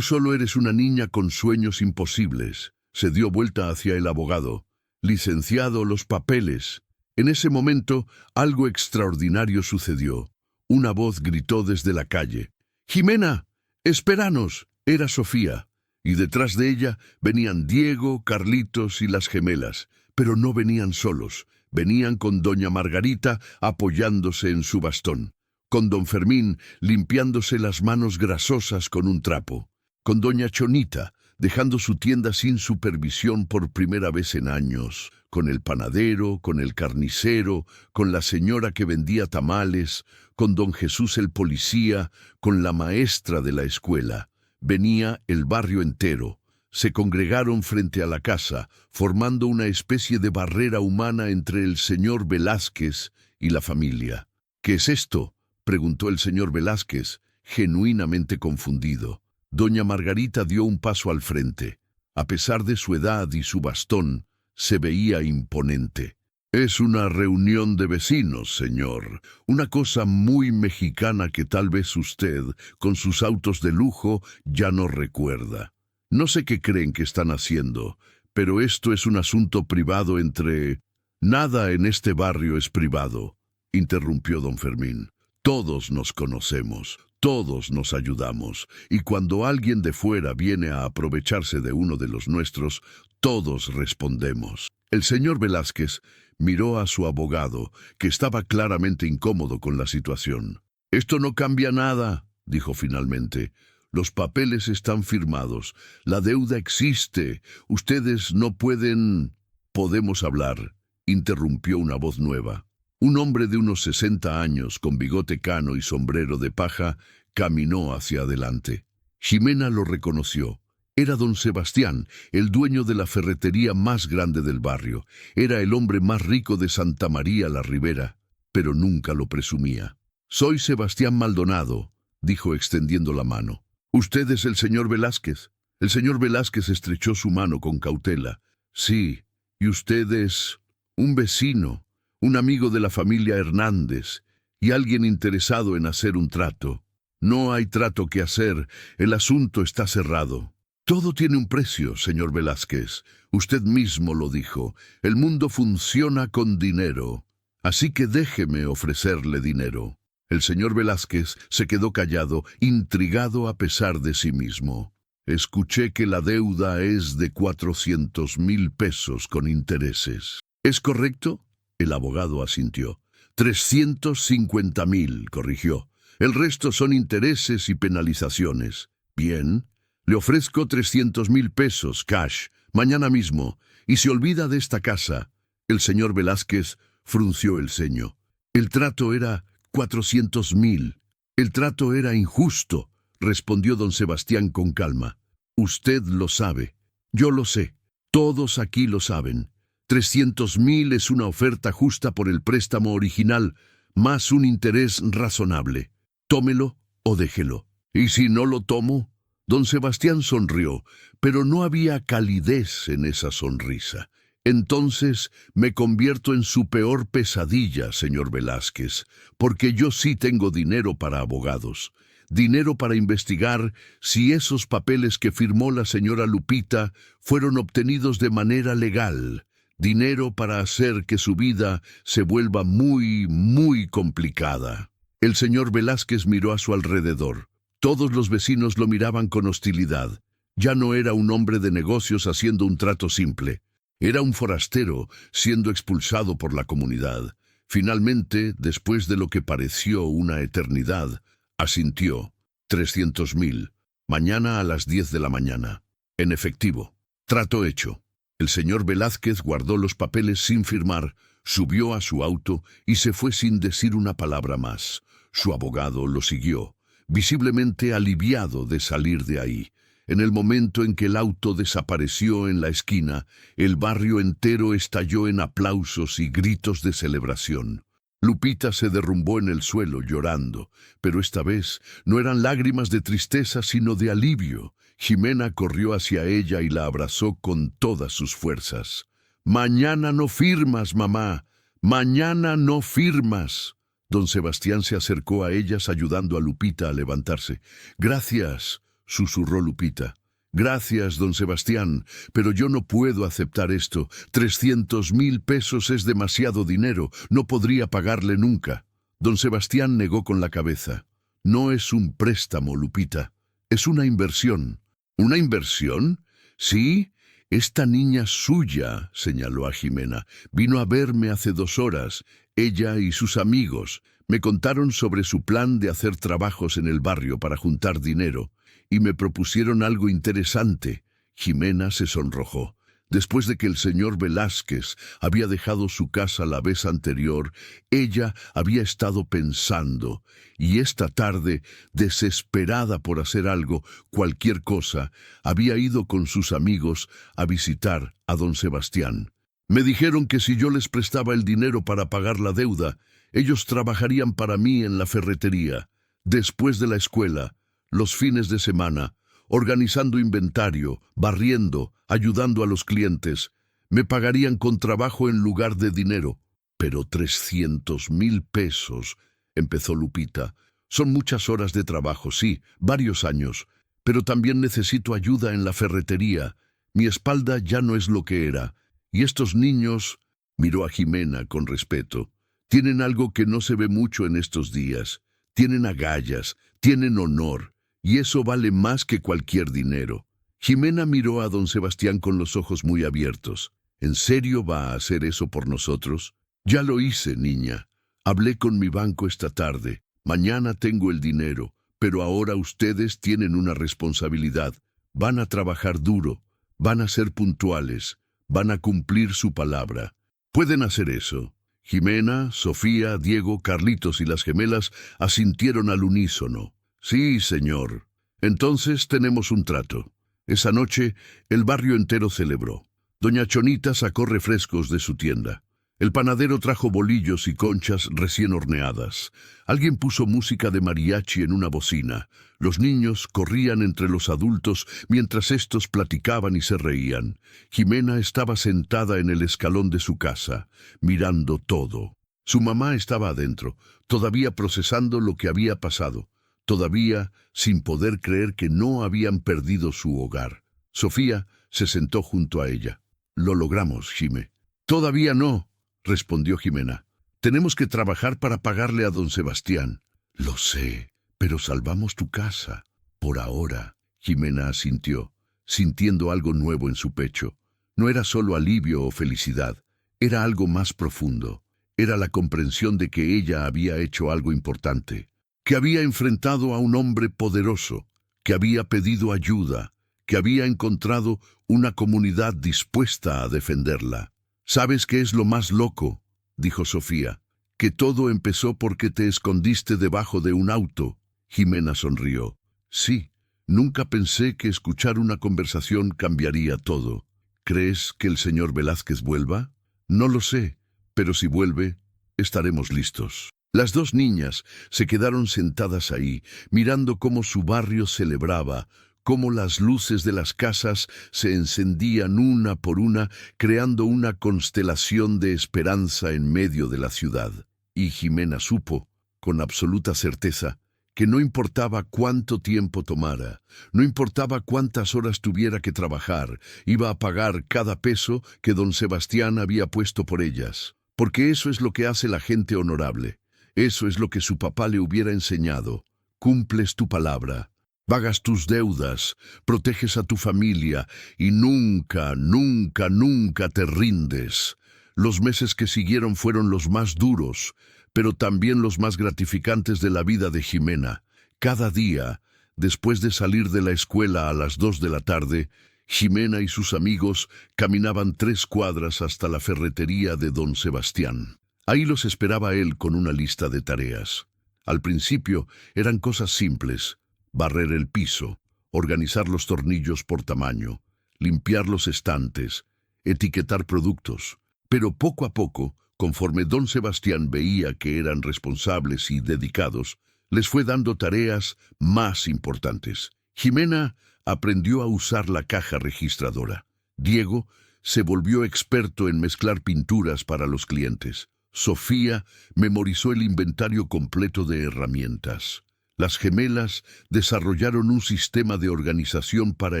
solo eres una niña con sueños imposibles. Se dio vuelta hacia el abogado. Licenciado, los papeles. En ese momento, algo extraordinario sucedió. Una voz gritó desde la calle. «¡Jimena! ¡Espéranos!». Era Sofía, y detrás de ella venían Diego, Carlitos y las gemelas. Pero no venían solos. Venían con doña Margarita apoyándose en su bastón, con don Fermín limpiándose las manos grasosas con un trapo, con doña Chonita dejando su tienda sin supervisión por primera vez en años, con el panadero, con el carnicero, con la señora que vendía tamales, con don Jesús el policía, con la maestra de la escuela. Venía el barrio entero. Se congregaron frente a la casa, formando una especie de barrera humana entre el señor Velázquez y la familia. «¿Qué es esto?», preguntó el señor Velázquez, genuinamente confundido. Doña Margarita dio un paso al frente. A pesar de su edad y su bastón, se veía imponente. «Es una reunión de vecinos, señor. Una cosa muy mexicana que tal vez usted, con sus autos de lujo, ya no recuerda. No sé qué creen que están haciendo, pero esto es un asunto privado entre...». «Nada en este barrio es privado», interrumpió don Fermín. «Todos nos conocemos, todos nos ayudamos, y cuando alguien de fuera viene a aprovecharse de uno de los nuestros, todos respondemos». El señor Velázquez miró a su abogado, que estaba claramente incómodo con la situación. «Esto no cambia nada», dijo finalmente. «Los papeles están firmados, la deuda existe, ustedes no pueden...». «Podemos hablar», interrumpió una voz nueva. Un hombre de unos 60 años, con bigote cano y sombrero de paja, caminó hacia adelante. Jimena lo reconoció. Era don Sebastián, el dueño de la ferretería más grande del barrio. Era el hombre más rico de Santa María la Ribera, pero nunca lo presumía. «Soy Sebastián Maldonado», dijo extendiendo la mano. «¿Usted es el señor Velázquez?». El señor Velázquez estrechó su mano con cautela. «Sí, y usted es un vecino, un amigo de la familia Hernández, y alguien interesado en hacer un trato». «No hay trato que hacer, el asunto está cerrado». Todo tiene un precio, señor Velázquez. Usted mismo lo dijo. El mundo funciona con dinero. Así que déjeme ofrecerle dinero. El señor Velázquez se quedó callado, intrigado a pesar de sí mismo. Escuché que la deuda es de 400,000 pesos con intereses. ¿Es correcto? El abogado asintió. 350,000, corrigió. El resto son intereses y penalizaciones. Bien, le ofrezco 300,000 pesos, cash, mañana mismo, y se olvida de esta casa. El señor Velázquez frunció el ceño. El trato era 400,000. El trato era injusto, respondió don Sebastián con calma. Usted lo sabe. Yo lo sé. Todos aquí lo saben. 300,000 es una oferta justa por el préstamo original, más un interés razonable. Tómelo o déjelo. ¿Y si no lo tomo? Don Sebastián sonrió, pero no había calidez en esa sonrisa. Entonces me convierto en su peor pesadilla, señor Velázquez, porque yo sí tengo dinero para abogados. Dinero para investigar si esos papeles que firmó la señora Lupita fueron obtenidos de manera legal. Dinero para hacer que su vida se vuelva muy complicada. El señor Velázquez miró a su alrededor. Todos los vecinos lo miraban con hostilidad. Ya no era un hombre de negocios haciendo un trato simple. Era un forastero siendo expulsado por la comunidad. Finalmente, después de lo que pareció una eternidad, asintió. 300,000. Mañana a las 10 de la mañana. En efectivo. Trato hecho. El señor Velázquez guardó los papeles sin firmar, subió a su auto y se fue sin decir una palabra más. Su abogado lo siguió, visiblemente aliviado de salir de ahí. En el momento en que el auto desapareció en la esquina, el barrio entero estalló en aplausos y gritos de celebración. Lupita se derrumbó en el suelo llorando, pero esta vez no eran lágrimas de tristeza sino de alivio. Jimena corrió hacia ella y la abrazó con todas sus fuerzas. «Mañana no firmas, mamá. Mañana no firmas». Don Sebastián se acercó a ellas ayudando a Lupita a levantarse. «Gracias», susurró Lupita. «Gracias, don Sebastián, pero yo no puedo aceptar esto. 300,000 pesos es demasiado dinero. No podría pagarle nunca». Don Sebastián negó con la cabeza. «No es un préstamo, Lupita. Es una inversión». «¿Una inversión? Sí. Esta niña suya», señaló a Jimena, «vino a verme hace 2 horas. Ella y sus amigos me contaron sobre su plan de hacer trabajos en el barrio para juntar dinero, y me propusieron algo interesante». Jimena se sonrojó. Después de que el señor Velázquez había dejado su casa la vez anterior, ella había estado pensando, y esta tarde, desesperada por hacer algo, cualquier cosa, había ido con sus amigos a visitar a don Sebastián. «Me dijeron que si yo les prestaba el dinero para pagar la deuda, ellos trabajarían para mí en la ferretería, después de la escuela, los fines de semana, organizando inventario, barriendo, ayudando a los clientes. Me pagarían con trabajo en lugar de dinero». «Pero 300,000 pesos», empezó Lupita. «Son muchas horas de trabajo, sí, varios años, pero también necesito ayuda en la ferretería. Mi espalda ya no es lo que era. Y estos niños», miró a Jimena con respeto, «tienen algo que no se ve mucho en estos días. Tienen agallas, tienen honor. Y eso vale más que cualquier dinero». Jimena miró a don Sebastián con los ojos muy abiertos. «¿En serio va a hacer eso por nosotros?» «Ya lo hice, niña. Hablé con mi banco esta tarde. Mañana tengo el dinero, pero ahora ustedes tienen una responsabilidad. Van a trabajar duro, van a ser puntuales, van a cumplir su palabra. Pueden hacer eso». Jimena, Sofía, Diego, Carlitos y las gemelas asintieron al unísono. «Sí, señor. Entonces tenemos un trato». Esa noche el barrio entero celebró. Doña Chonita sacó refrescos de su tienda. El panadero trajo bolillos y conchas recién horneadas. Alguien puso música de mariachi en una bocina. Los niños corrían entre los adultos mientras estos platicaban y se reían. Jimena estaba sentada en el escalón de su casa, mirando todo. Su mamá estaba adentro, todavía procesando lo que había pasado. Todavía sin poder creer que no habían perdido su hogar. Sofía se sentó junto a ella. Lo logramos, Jimé. Todavía no, respondió Jimena. Tenemos que trabajar para pagarle a don Sebastián. Lo sé, pero salvamos tu casa. Por ahora, Jimena asintió, sintiendo algo nuevo en su pecho. No era solo alivio o felicidad, era algo más profundo. Era la comprensión de que ella había hecho algo importante, que había enfrentado a un hombre poderoso, que había pedido ayuda, que había encontrado una comunidad dispuesta a defenderla. ¿Sabes qué es lo más loco?, dijo Sofía. Que todo empezó porque te escondiste debajo de un auto. Jimena sonrió. Sí, nunca pensé que escuchar una conversación cambiaría todo. ¿Crees que el señor Velázquez vuelva? No lo sé, pero si vuelve, estaremos listos. Las dos niñas se quedaron sentadas ahí, mirando cómo su barrio celebraba, cómo las luces de las casas se encendían una por una, creando una constelación de esperanza en medio de la ciudad. Y Jimena supo, con absoluta certeza, que no importaba cuánto tiempo tomara, no importaba cuántas horas tuviera que trabajar, iba a pagar cada peso que don Sebastián había puesto por ellas. Porque eso es lo que hace la gente honorable. Eso es lo que su papá le hubiera enseñado. Cumples tu palabra, pagas tus deudas, proteges a tu familia y nunca, nunca, nunca te rindes. Los meses que siguieron fueron los más duros, pero también los más gratificantes de la vida de Jimena. Cada día, después de salir de la escuela a las 2 de la tarde, Jimena y sus amigos caminaban 3 cuadras hasta la ferretería de don Sebastián. Ahí los esperaba él con una lista de tareas. Al principio eran cosas simples: barrer el piso, organizar los tornillos por tamaño, limpiar los estantes, etiquetar productos. Pero poco a poco, conforme don Sebastián veía que eran responsables y dedicados, les fue dando tareas más importantes. Jimena aprendió a usar la caja registradora. Diego se volvió experto en mezclar pinturas para los clientes. Sofía memorizó el inventario completo de herramientas. Las gemelas desarrollaron un sistema de organización para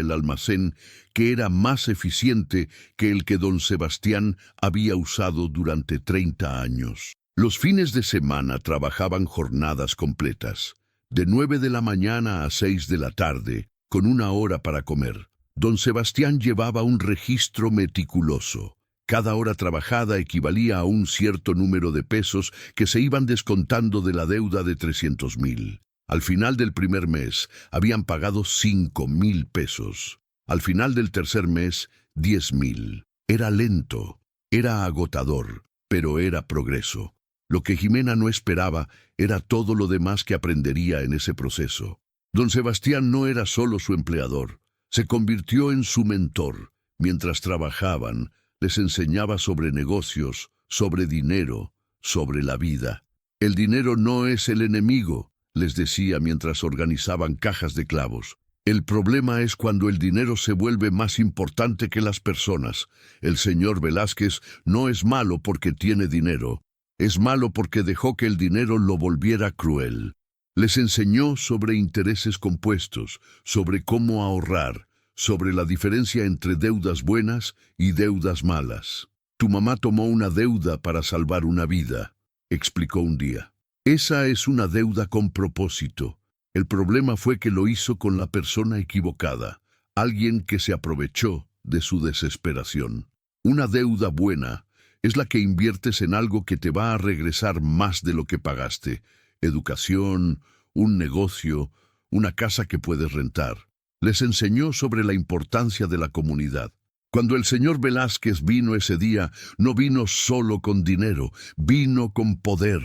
el almacén que era más eficiente que el que don Sebastián había usado durante 30 años. Los fines de semana trabajaban jornadas completas, de 9 de la mañana a 6 de la tarde, con 1 hora para comer. Don Sebastián llevaba un registro meticuloso. Cada hora trabajada equivalía a un cierto número de pesos que se iban descontando de la deuda de 300,000. Al final del primer mes habían pagado 5,000 pesos. Al final del tercer mes, 10,000. Era lento, era agotador, pero era progreso. Lo que Jimena no esperaba era todo lo demás que aprendería en ese proceso. Don Sebastián no era solo su empleador, se convirtió en su mentor. Mientras trabajaban, les enseñaba sobre negocios, sobre dinero, sobre la vida. El dinero no es el enemigo, les decía mientras organizaban cajas de clavos. El problema es cuando el dinero se vuelve más importante que las personas. El señor Velázquez no es malo porque tiene dinero, es malo porque dejó que el dinero lo volviera cruel. Les enseñó sobre intereses compuestos, sobre cómo ahorrar, sobre la diferencia entre deudas buenas y deudas malas. Tu mamá tomó una deuda para salvar una vida, explicó un día. Esa es una deuda con propósito. El problema fue que lo hizo con la persona equivocada, alguien que se aprovechó de su desesperación. Una deuda buena es la que inviertes en algo que te va a regresar más de lo que pagaste. Educación, un negocio, una casa que puedes rentar. Les enseñó sobre la importancia de la comunidad. Cuando el señor Velázquez vino ese día, no vino solo con dinero, vino con poder.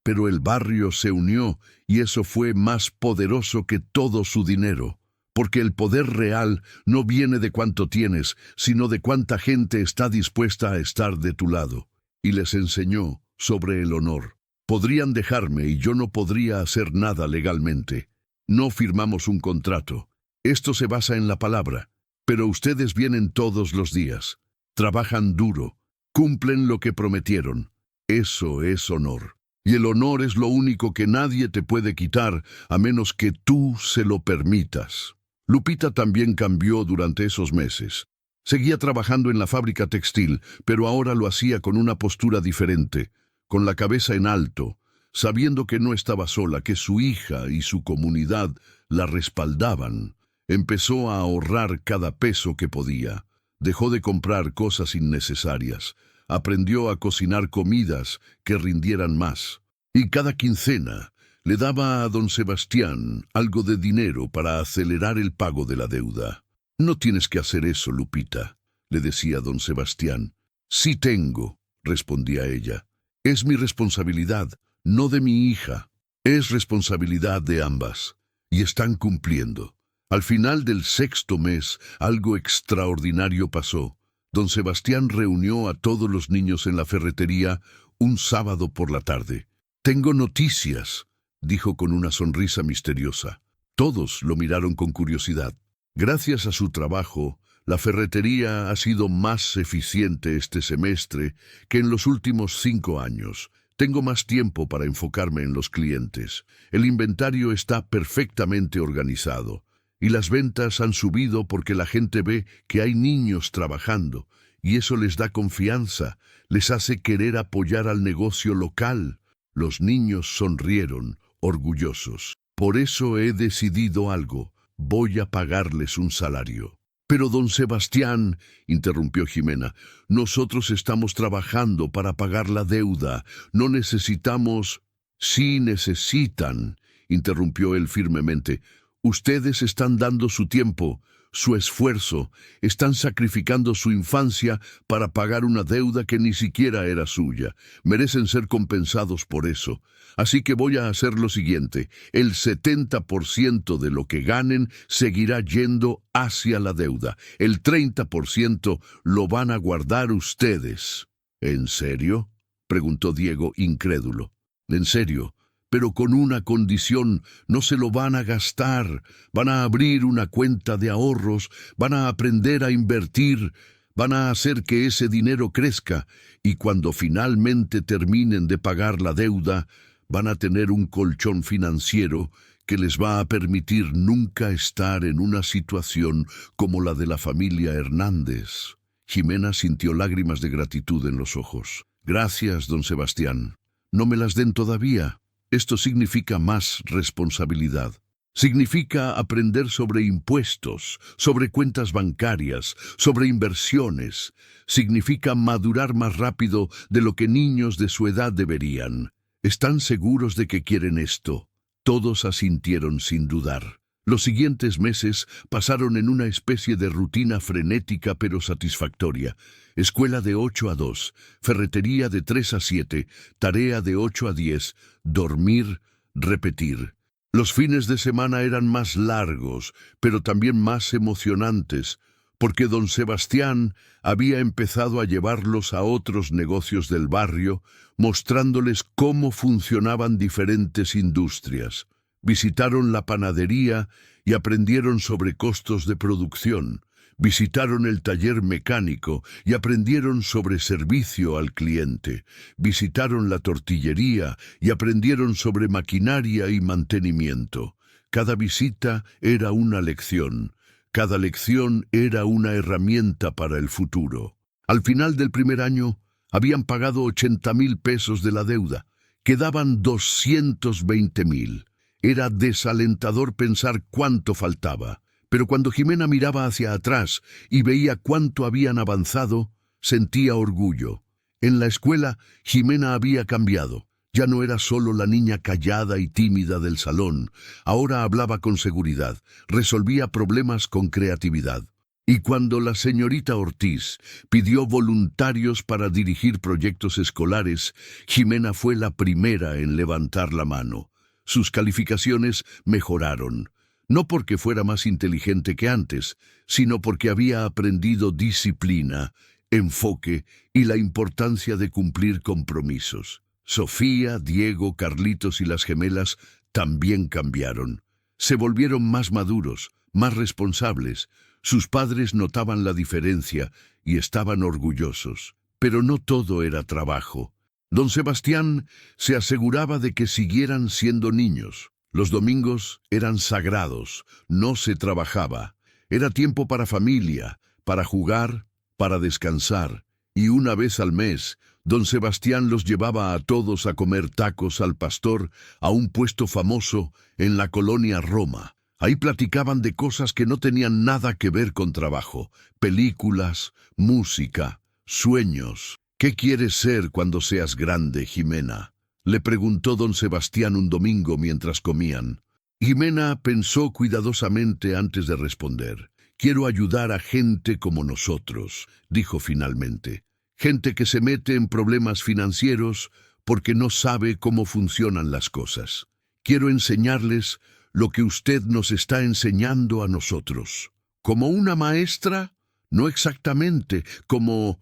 Pero el barrio se unió y eso fue más poderoso que todo su dinero. Porque el poder real no viene de cuánto tienes, sino de cuánta gente está dispuesta a estar de tu lado. Y les enseñó sobre el honor. Podrían dejarme y yo no podría hacer nada legalmente. No firmamos un contrato. Esto se basa en la palabra. Pero ustedes vienen todos los días. Trabajan duro. Cumplen lo que prometieron. Eso es honor. Y el honor es lo único que nadie te puede quitar a menos que tú se lo permitas. Lupita también cambió durante esos meses. Seguía trabajando en la fábrica textil, pero ahora lo hacía con una postura diferente, con la cabeza en alto, sabiendo que no estaba sola, que su hija y su comunidad la respaldaban. Empezó a ahorrar cada peso que podía. Dejó de comprar cosas innecesarias. Aprendió a cocinar comidas que rindieran más. Y cada quincena le daba a don Sebastián algo de dinero para acelerar el pago de la deuda. «No tienes que hacer eso, Lupita», le decía don Sebastián. «Sí tengo», respondía ella. «Es mi responsabilidad, no de mi hija. Es responsabilidad de ambas. Y están cumpliendo». Al final del 6.º mes, algo extraordinario pasó. Don Sebastián reunió a todos los niños en la ferretería un sábado por la tarde. «Tengo noticias», dijo con una sonrisa misteriosa. Todos lo miraron con curiosidad. Gracias a su trabajo, la ferretería ha sido más eficiente este semestre que en los últimos 5 años. Tengo más tiempo para enfocarme en los clientes. El inventario está perfectamente organizado. Y las ventas han subido porque la gente ve que hay niños trabajando, y eso les da confianza, les hace querer apoyar al negocio local. Los niños sonrieron, orgullosos. «Por eso he decidido algo. Voy a pagarles un salario». «Pero don Sebastián», interrumpió Jimena, «nosotros estamos trabajando para pagar la deuda. No necesitamos». «Sí necesitan», interrumpió él firmemente. «Ustedes están dando su tiempo, su esfuerzo, están sacrificando su infancia para pagar una deuda que ni siquiera era suya. Merecen ser compensados por eso. Así que voy a hacer lo siguiente. El 70% de lo que ganen seguirá yendo hacia la deuda. El 30% lo van a guardar ustedes». «¿En serio?», preguntó Diego, incrédulo. «En serio. Pero con una condición: no se lo van a gastar, van a abrir una cuenta de ahorros, van a aprender a invertir, van a hacer que ese dinero crezca, y cuando finalmente terminen de pagar la deuda, van a tener un colchón financiero que les va a permitir nunca estar en una situación como la de la familia Hernández». Jimena sintió lágrimas de gratitud en los ojos. «Gracias, don Sebastián. No me las den todavía. Esto significa más responsabilidad. Significa aprender sobre impuestos, sobre cuentas bancarias, sobre inversiones. Significa madurar más rápido de lo que niños de su edad deberían. ¿Están seguros de que quieren esto?». Todos asintieron sin dudar. Los siguientes meses pasaron en una especie de rutina frenética pero satisfactoria. Escuela de 8 a 2, ferretería de 3 a 7, tarea de 8 a 10, dormir, repetir. Los fines de semana eran más largos, pero también más emocionantes, porque don Sebastián había empezado a llevarlos a otros negocios del barrio, mostrándoles cómo funcionaban diferentes industrias. Visitaron la panadería y aprendieron sobre costos de producción. Visitaron el taller mecánico y aprendieron sobre servicio al cliente. Visitaron la tortillería y aprendieron sobre maquinaria y mantenimiento. Cada visita era una lección. Cada lección era una herramienta para el futuro. Al final del primer año, habían pagado 80,000 pesos de la deuda. Quedaban 220,000. Era desalentador pensar cuánto faltaba, pero cuando Jimena miraba hacia atrás y veía cuánto habían avanzado, sentía orgullo. En la escuela, Jimena había cambiado. Ya no era solo la niña callada y tímida del salón. Ahora hablaba con seguridad, resolvía problemas con creatividad. Y cuando la señorita Ortiz pidió voluntarios para dirigir proyectos escolares, Jimena fue la primera en levantar la mano. Sus calificaciones mejoraron, no porque fuera más inteligente que antes, sino porque había aprendido disciplina, enfoque y la importancia de cumplir compromisos. Sofía, Diego, Carlitos y las gemelas también cambiaron. Se volvieron más maduros, más responsables. Sus padres notaban la diferencia y estaban orgullosos. Pero no todo era trabajo. Don Sebastián se aseguraba de que siguieran siendo niños. Los domingos eran sagrados, no se trabajaba. Era tiempo para familia, para jugar, para descansar. Y una vez al mes, don Sebastián los llevaba a todos a comer tacos al pastor a un puesto famoso en la colonia Roma. Ahí platicaban de cosas que no tenían nada que ver con trabajo, películas, música, sueños. ¿Qué quieres ser cuando seas grande, Jimena?, le preguntó don Sebastián un domingo mientras comían. Jimena pensó cuidadosamente antes de responder. Quiero ayudar a gente como nosotros, dijo finalmente. Gente que se mete en problemas financieros porque no sabe cómo funcionan las cosas. Quiero enseñarles lo que usted nos está enseñando a nosotros. ¿Como una maestra? No exactamente, como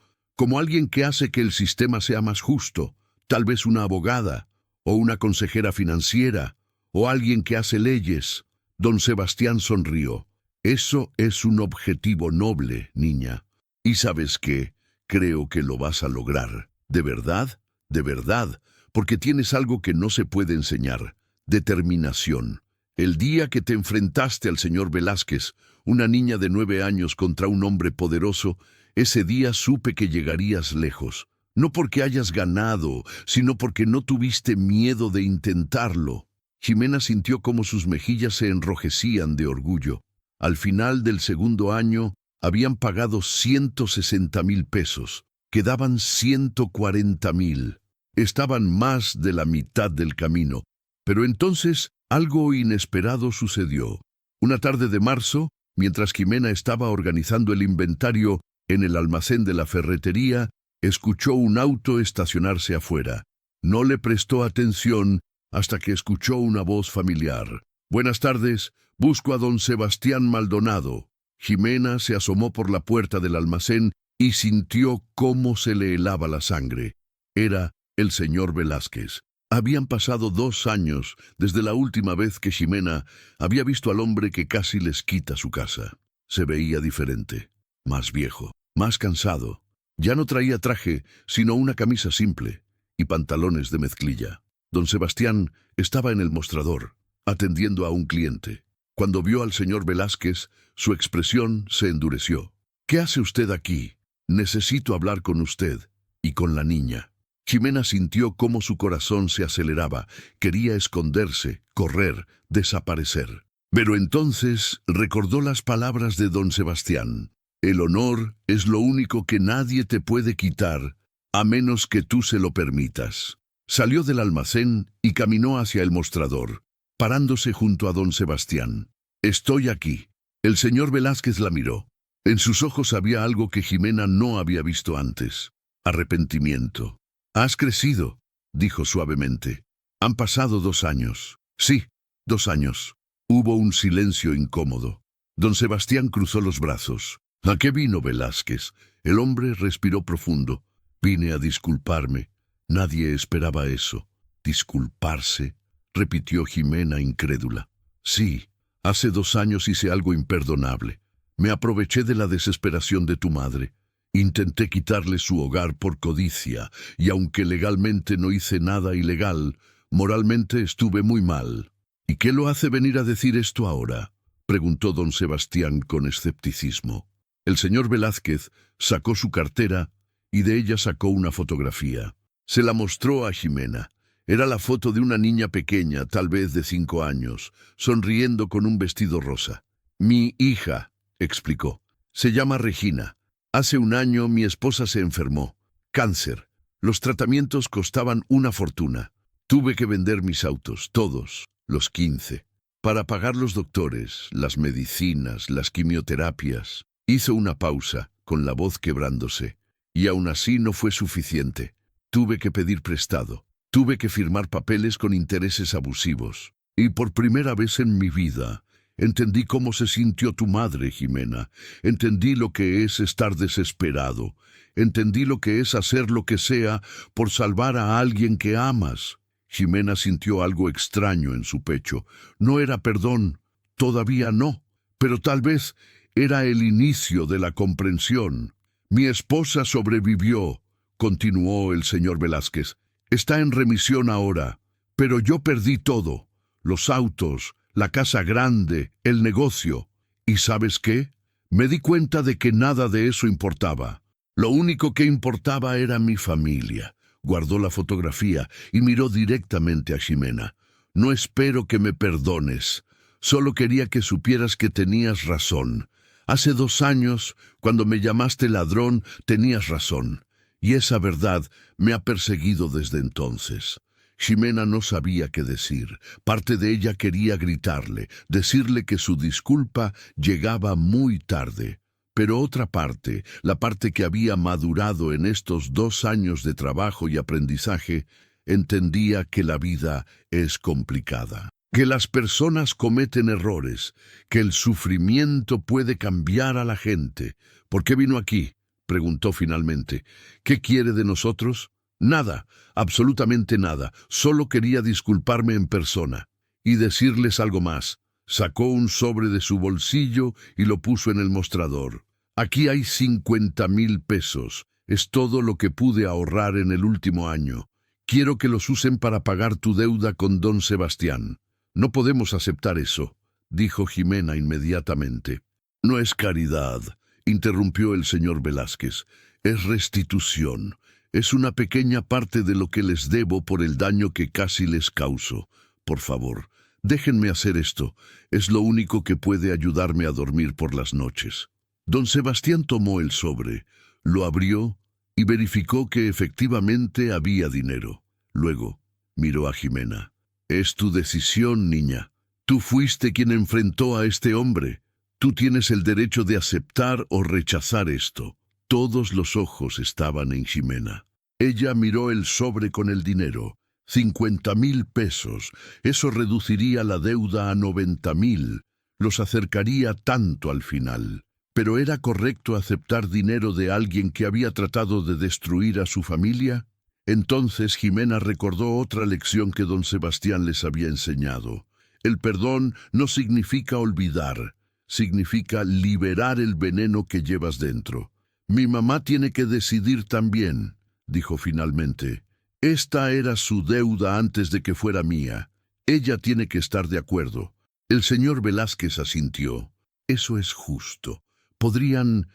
alguien que hace que el sistema sea más justo. Tal vez una abogada, o una consejera financiera, o alguien que hace leyes. Don Sebastián sonrió. Eso es un objetivo noble, niña. ¿Y sabes qué? Creo que lo vas a lograr. ¿De verdad? De verdad, porque tienes algo que no se puede enseñar. Determinación. El día que te enfrentaste al señor Velázquez, una niña de 9 años contra un hombre poderoso, ese día supe que llegarías lejos. No porque hayas ganado, sino porque no tuviste miedo de intentarlo. Jimena sintió cómo sus mejillas se enrojecían de orgullo. Al final del segundo año, habían pagado 160,000 pesos. Quedaban 140,000. Estaban más de la mitad del camino. Pero entonces, algo inesperado sucedió. Una tarde de marzo, mientras Jimena estaba organizando el inventario en el almacén de la ferretería, escuchó un auto estacionarse afuera. No le prestó atención hasta que escuchó una voz familiar. «Buenas tardes, busco a don Sebastián Maldonado». Jimena se asomó por la puerta del almacén y sintió cómo se le helaba la sangre. Era el señor Velázquez. Habían pasado 2 años desde la última vez que Jimena había visto al hombre que casi les quita su casa. Se veía diferente, más viejo, más cansado. Ya no traía traje, sino una camisa simple y pantalones de mezclilla. Don Sebastián estaba en el mostrador, atendiendo a un cliente. Cuando vio al señor Velázquez, su expresión se endureció. «¿Qué hace usted aquí? Necesito hablar con usted y con la niña». Jimena sintió cómo su corazón se aceleraba. Quería esconderse, correr, desaparecer. Pero entonces recordó las palabras de don Sebastián. «El honor es lo único que nadie te puede quitar, a menos que tú se lo permitas». Salió del almacén y caminó hacia el mostrador, parándose junto a don Sebastián. «Estoy aquí». El señor Velázquez la miró. En sus ojos había algo que Jimena no había visto antes. Arrepentimiento. «Has crecido», dijo suavemente. «Han pasado 2 años». «Sí, 2 años». Hubo un silencio incómodo. Don Sebastián cruzó los brazos. «¿A qué vino Velázquez?». El hombre respiró profundo. «Vine a disculparme». Nadie esperaba eso. «¿Disculparse?», repitió Jimena incrédula. «Sí, hace 2 años hice algo imperdonable. Me aproveché de la desesperación de tu madre. Intenté quitarle su hogar por codicia, y aunque legalmente no hice nada ilegal, moralmente estuve muy mal». «¿Y qué lo hace venir a decir esto ahora?», preguntó don Sebastián con escepticismo. El señor Velázquez sacó su cartera y de ella sacó una fotografía. Se la mostró a Jimena. Era la foto de una niña pequeña, tal vez de 5 años, sonriendo con un vestido rosa. «Mi hija», explicó. «Se llama Regina. Hace 1 año mi esposa se enfermó. Cáncer. Los tratamientos costaban una fortuna. Tuve que vender mis autos, todos, los 15, para pagar los doctores, las medicinas, las quimioterapias». Hizo una pausa, con la voz quebrándose. «Y aún así no fue suficiente. Tuve que pedir prestado. Tuve que firmar papeles con intereses abusivos. Y por primera vez en mi vida, entendí cómo se sintió tu madre, Jimena. Entendí lo que es estar desesperado. Entendí lo que es hacer lo que sea por salvar a alguien que amas». Jimena sintió algo extraño en su pecho. No era perdón, todavía no, pero tal vez era el inicio de la comprensión. «Mi esposa sobrevivió», continuó el señor Velázquez. «Está en remisión ahora, pero yo perdí todo. los autos, la casa grande, el negocio. ¿Y sabes qué? Me di cuenta de que nada de eso importaba. Lo único que importaba era mi familia. Guardó la fotografía y miró directamente a Ximena. No espero que me perdones. Solo quería que supieras que tenías razón. Hace 2 años, cuando me llamaste ladrón, tenías razón. Y esa verdad me ha perseguido desde entonces. Ximena no sabía qué decir. Parte de ella quería gritarle, decirle que su disculpa llegaba muy tarde. Pero otra parte, la parte que había madurado en estos 2 años de trabajo y aprendizaje, entendía que la vida es complicada, que las personas cometen errores, que el sufrimiento puede cambiar a la gente. ¿Por qué vino aquí?, preguntó finalmente. ¿Qué quiere de nosotros? Nada, absolutamente nada. Solo quería disculparme en persona. Y decirles algo más. Sacó un sobre de su bolsillo y lo puso en el mostrador. Aquí hay 50,000 pesos. Es todo lo que pude ahorrar en el último año. Quiero que los usen para pagar tu deuda con don Sebastián. No podemos aceptar eso, dijo Ximena inmediatamente. No es caridad, interrumpió el señor Velázquez. Es restitución. Es una pequeña parte de lo que les debo por el daño que casi les causo. Por favor, déjenme hacer esto. Es lo único que puede ayudarme a dormir por las noches. Don Sebastián tomó el sobre, lo abrió y verificó que efectivamente había dinero. Luego miró a Ximena. Es tu decisión, niña. Tú fuiste quien enfrentó a este hombre. Tú tienes el derecho de aceptar o rechazar esto. Todos los ojos estaban en Ximena. Ella miró el sobre con el dinero. 50,000 pesos. Eso reduciría la deuda a 90,000. Los acercaría tanto al final. ¿Pero era correcto aceptar dinero de alguien que había tratado de destruir a su familia? Entonces Ximena recordó otra lección que don Sebastián les había enseñado. El perdón no significa olvidar, significa liberar el veneno que llevas dentro. Mi mamá tiene que decidir también, dijo finalmente. Esta era su deuda antes de que fuera mía. Ella tiene que estar de acuerdo. El señor Velázquez asintió. Eso es justo. ¿Podrían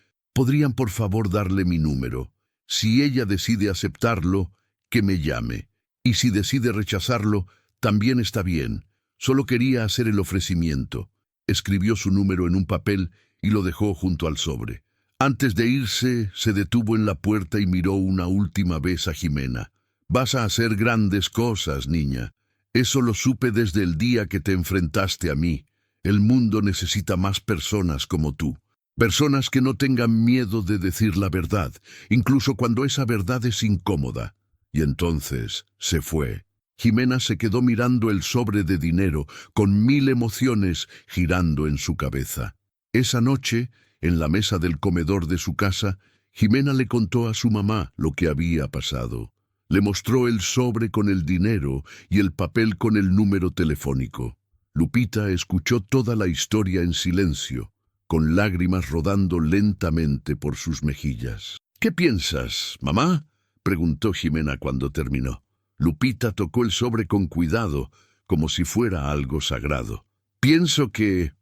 por favor darle mi número? Si ella decide aceptarlo, que me llame. Y si decide rechazarlo, también está bien. Solo quería hacer el ofrecimiento. Escribió su número en un papel y lo dejó junto al sobre. Antes de irse, se detuvo en la puerta y miró una última vez a Ximena. Vas a hacer grandes cosas, niña. Eso lo supe desde el día que te enfrentaste a mí. El mundo necesita más personas como tú. Personas que no tengan miedo de decir la verdad, incluso cuando esa verdad es incómoda. Y entonces se fue. Ximena se quedó mirando el sobre de dinero, con 1000 emociones girando en su cabeza. Esa noche, en la mesa del comedor de su casa, Ximena le contó a su mamá lo que había pasado. Le mostró el sobre con el dinero y el papel con el número telefónico. Lupita escuchó toda la historia en silencio, con lágrimas rodando lentamente por sus mejillas. ¿Qué piensas, mamá?, preguntó Ximena cuando terminó. Lupita tocó el sobre con cuidado, como si fuera algo sagrado. Pienso que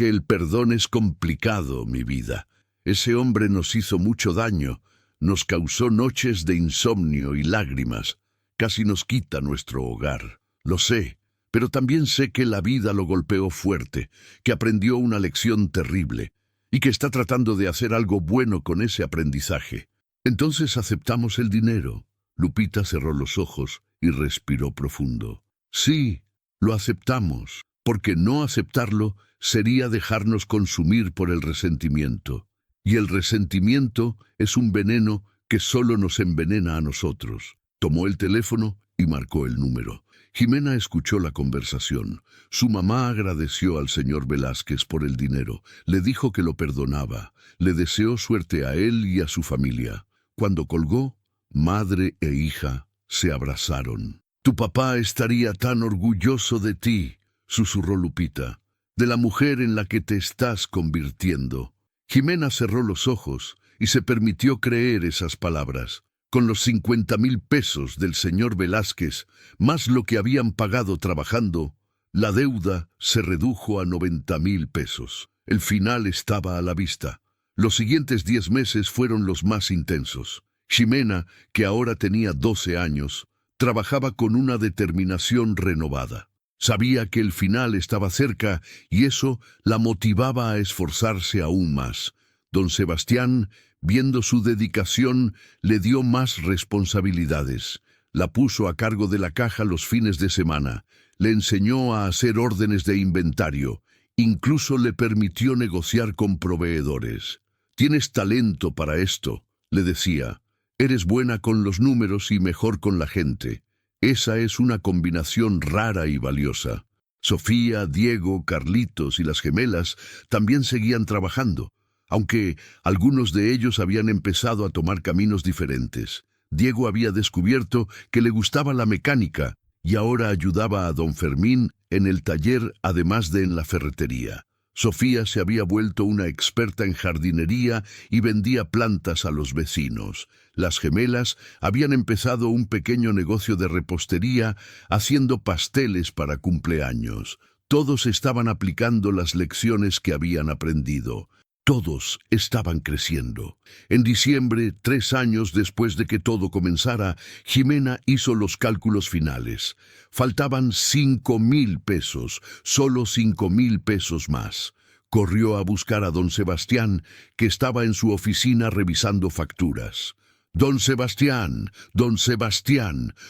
el perdón es complicado, mi vida. Ese hombre nos hizo mucho daño, nos causó noches de insomnio y lágrimas. Casi nos quita nuestro hogar. Lo sé. Pero también sé que la vida lo golpeó fuerte, que aprendió una lección terrible, y que está tratando de hacer algo bueno con ese aprendizaje. Entonces aceptamos el dinero. Lupita cerró los ojos y respiró profundo. Sí, lo aceptamos, porque no aceptarlo sería dejarnos consumir por el resentimiento. Y el resentimiento es un veneno que solo nos envenena a nosotros. Tomó el teléfono y marcó el número. Ximena escuchó la conversación. Su mamá agradeció al señor Velázquez por el dinero, le dijo que lo perdonaba, le deseó suerte a él y a su familia. Cuando colgó, madre e hija se abrazaron. Tu papá estaría tan orgulloso de ti, susurró Lupita, de la mujer en la que te estás convirtiendo. Ximena cerró los ojos y se permitió creer esas palabras. Con los 50,000 pesos del señor Velázquez, más lo que habían pagado trabajando, La deuda se redujo a 90,000 pesos. El final estaba a la vista. Los siguientes 10 meses fueron los más intensos. Ximena, que ahora tenía 12 años, trabajaba con una determinación renovada. Sabía que el final estaba cerca y eso la motivaba a esforzarse aún más. Don Sebastián, viendo su dedicación, le dio más responsabilidades. La puso a cargo de la caja los fines de semana. Le enseñó a hacer órdenes de inventario. Incluso le permitió negociar con proveedores. «Tienes talento para esto», le decía. «Eres buena con los números y mejor con la gente. Esa es una combinación rara y valiosa». Sofía, Diego, Carlitos y las gemelas también seguían trabajando, aunque algunos de ellos habían empezado a tomar caminos diferentes. Diego había descubierto que le gustaba la mecánica y ahora ayudaba a don Fermín en el taller además de en la ferretería. Sofía se había vuelto una experta en jardinería y vendía plantas a los vecinos. Las gemelas habían empezado un pequeño negocio de repostería haciendo pasteles para cumpleaños. Todos estaban aplicando las lecciones que habían aprendido. Todos estaban creciendo. En diciembre, 3 años después de que todo comenzara, Ximena hizo los cálculos finales. Faltaban 5,000 pesos, solo 5,000 pesos más. Corrió a buscar a don Sebastián, que estaba en su oficina revisando facturas. «Don Sebastián,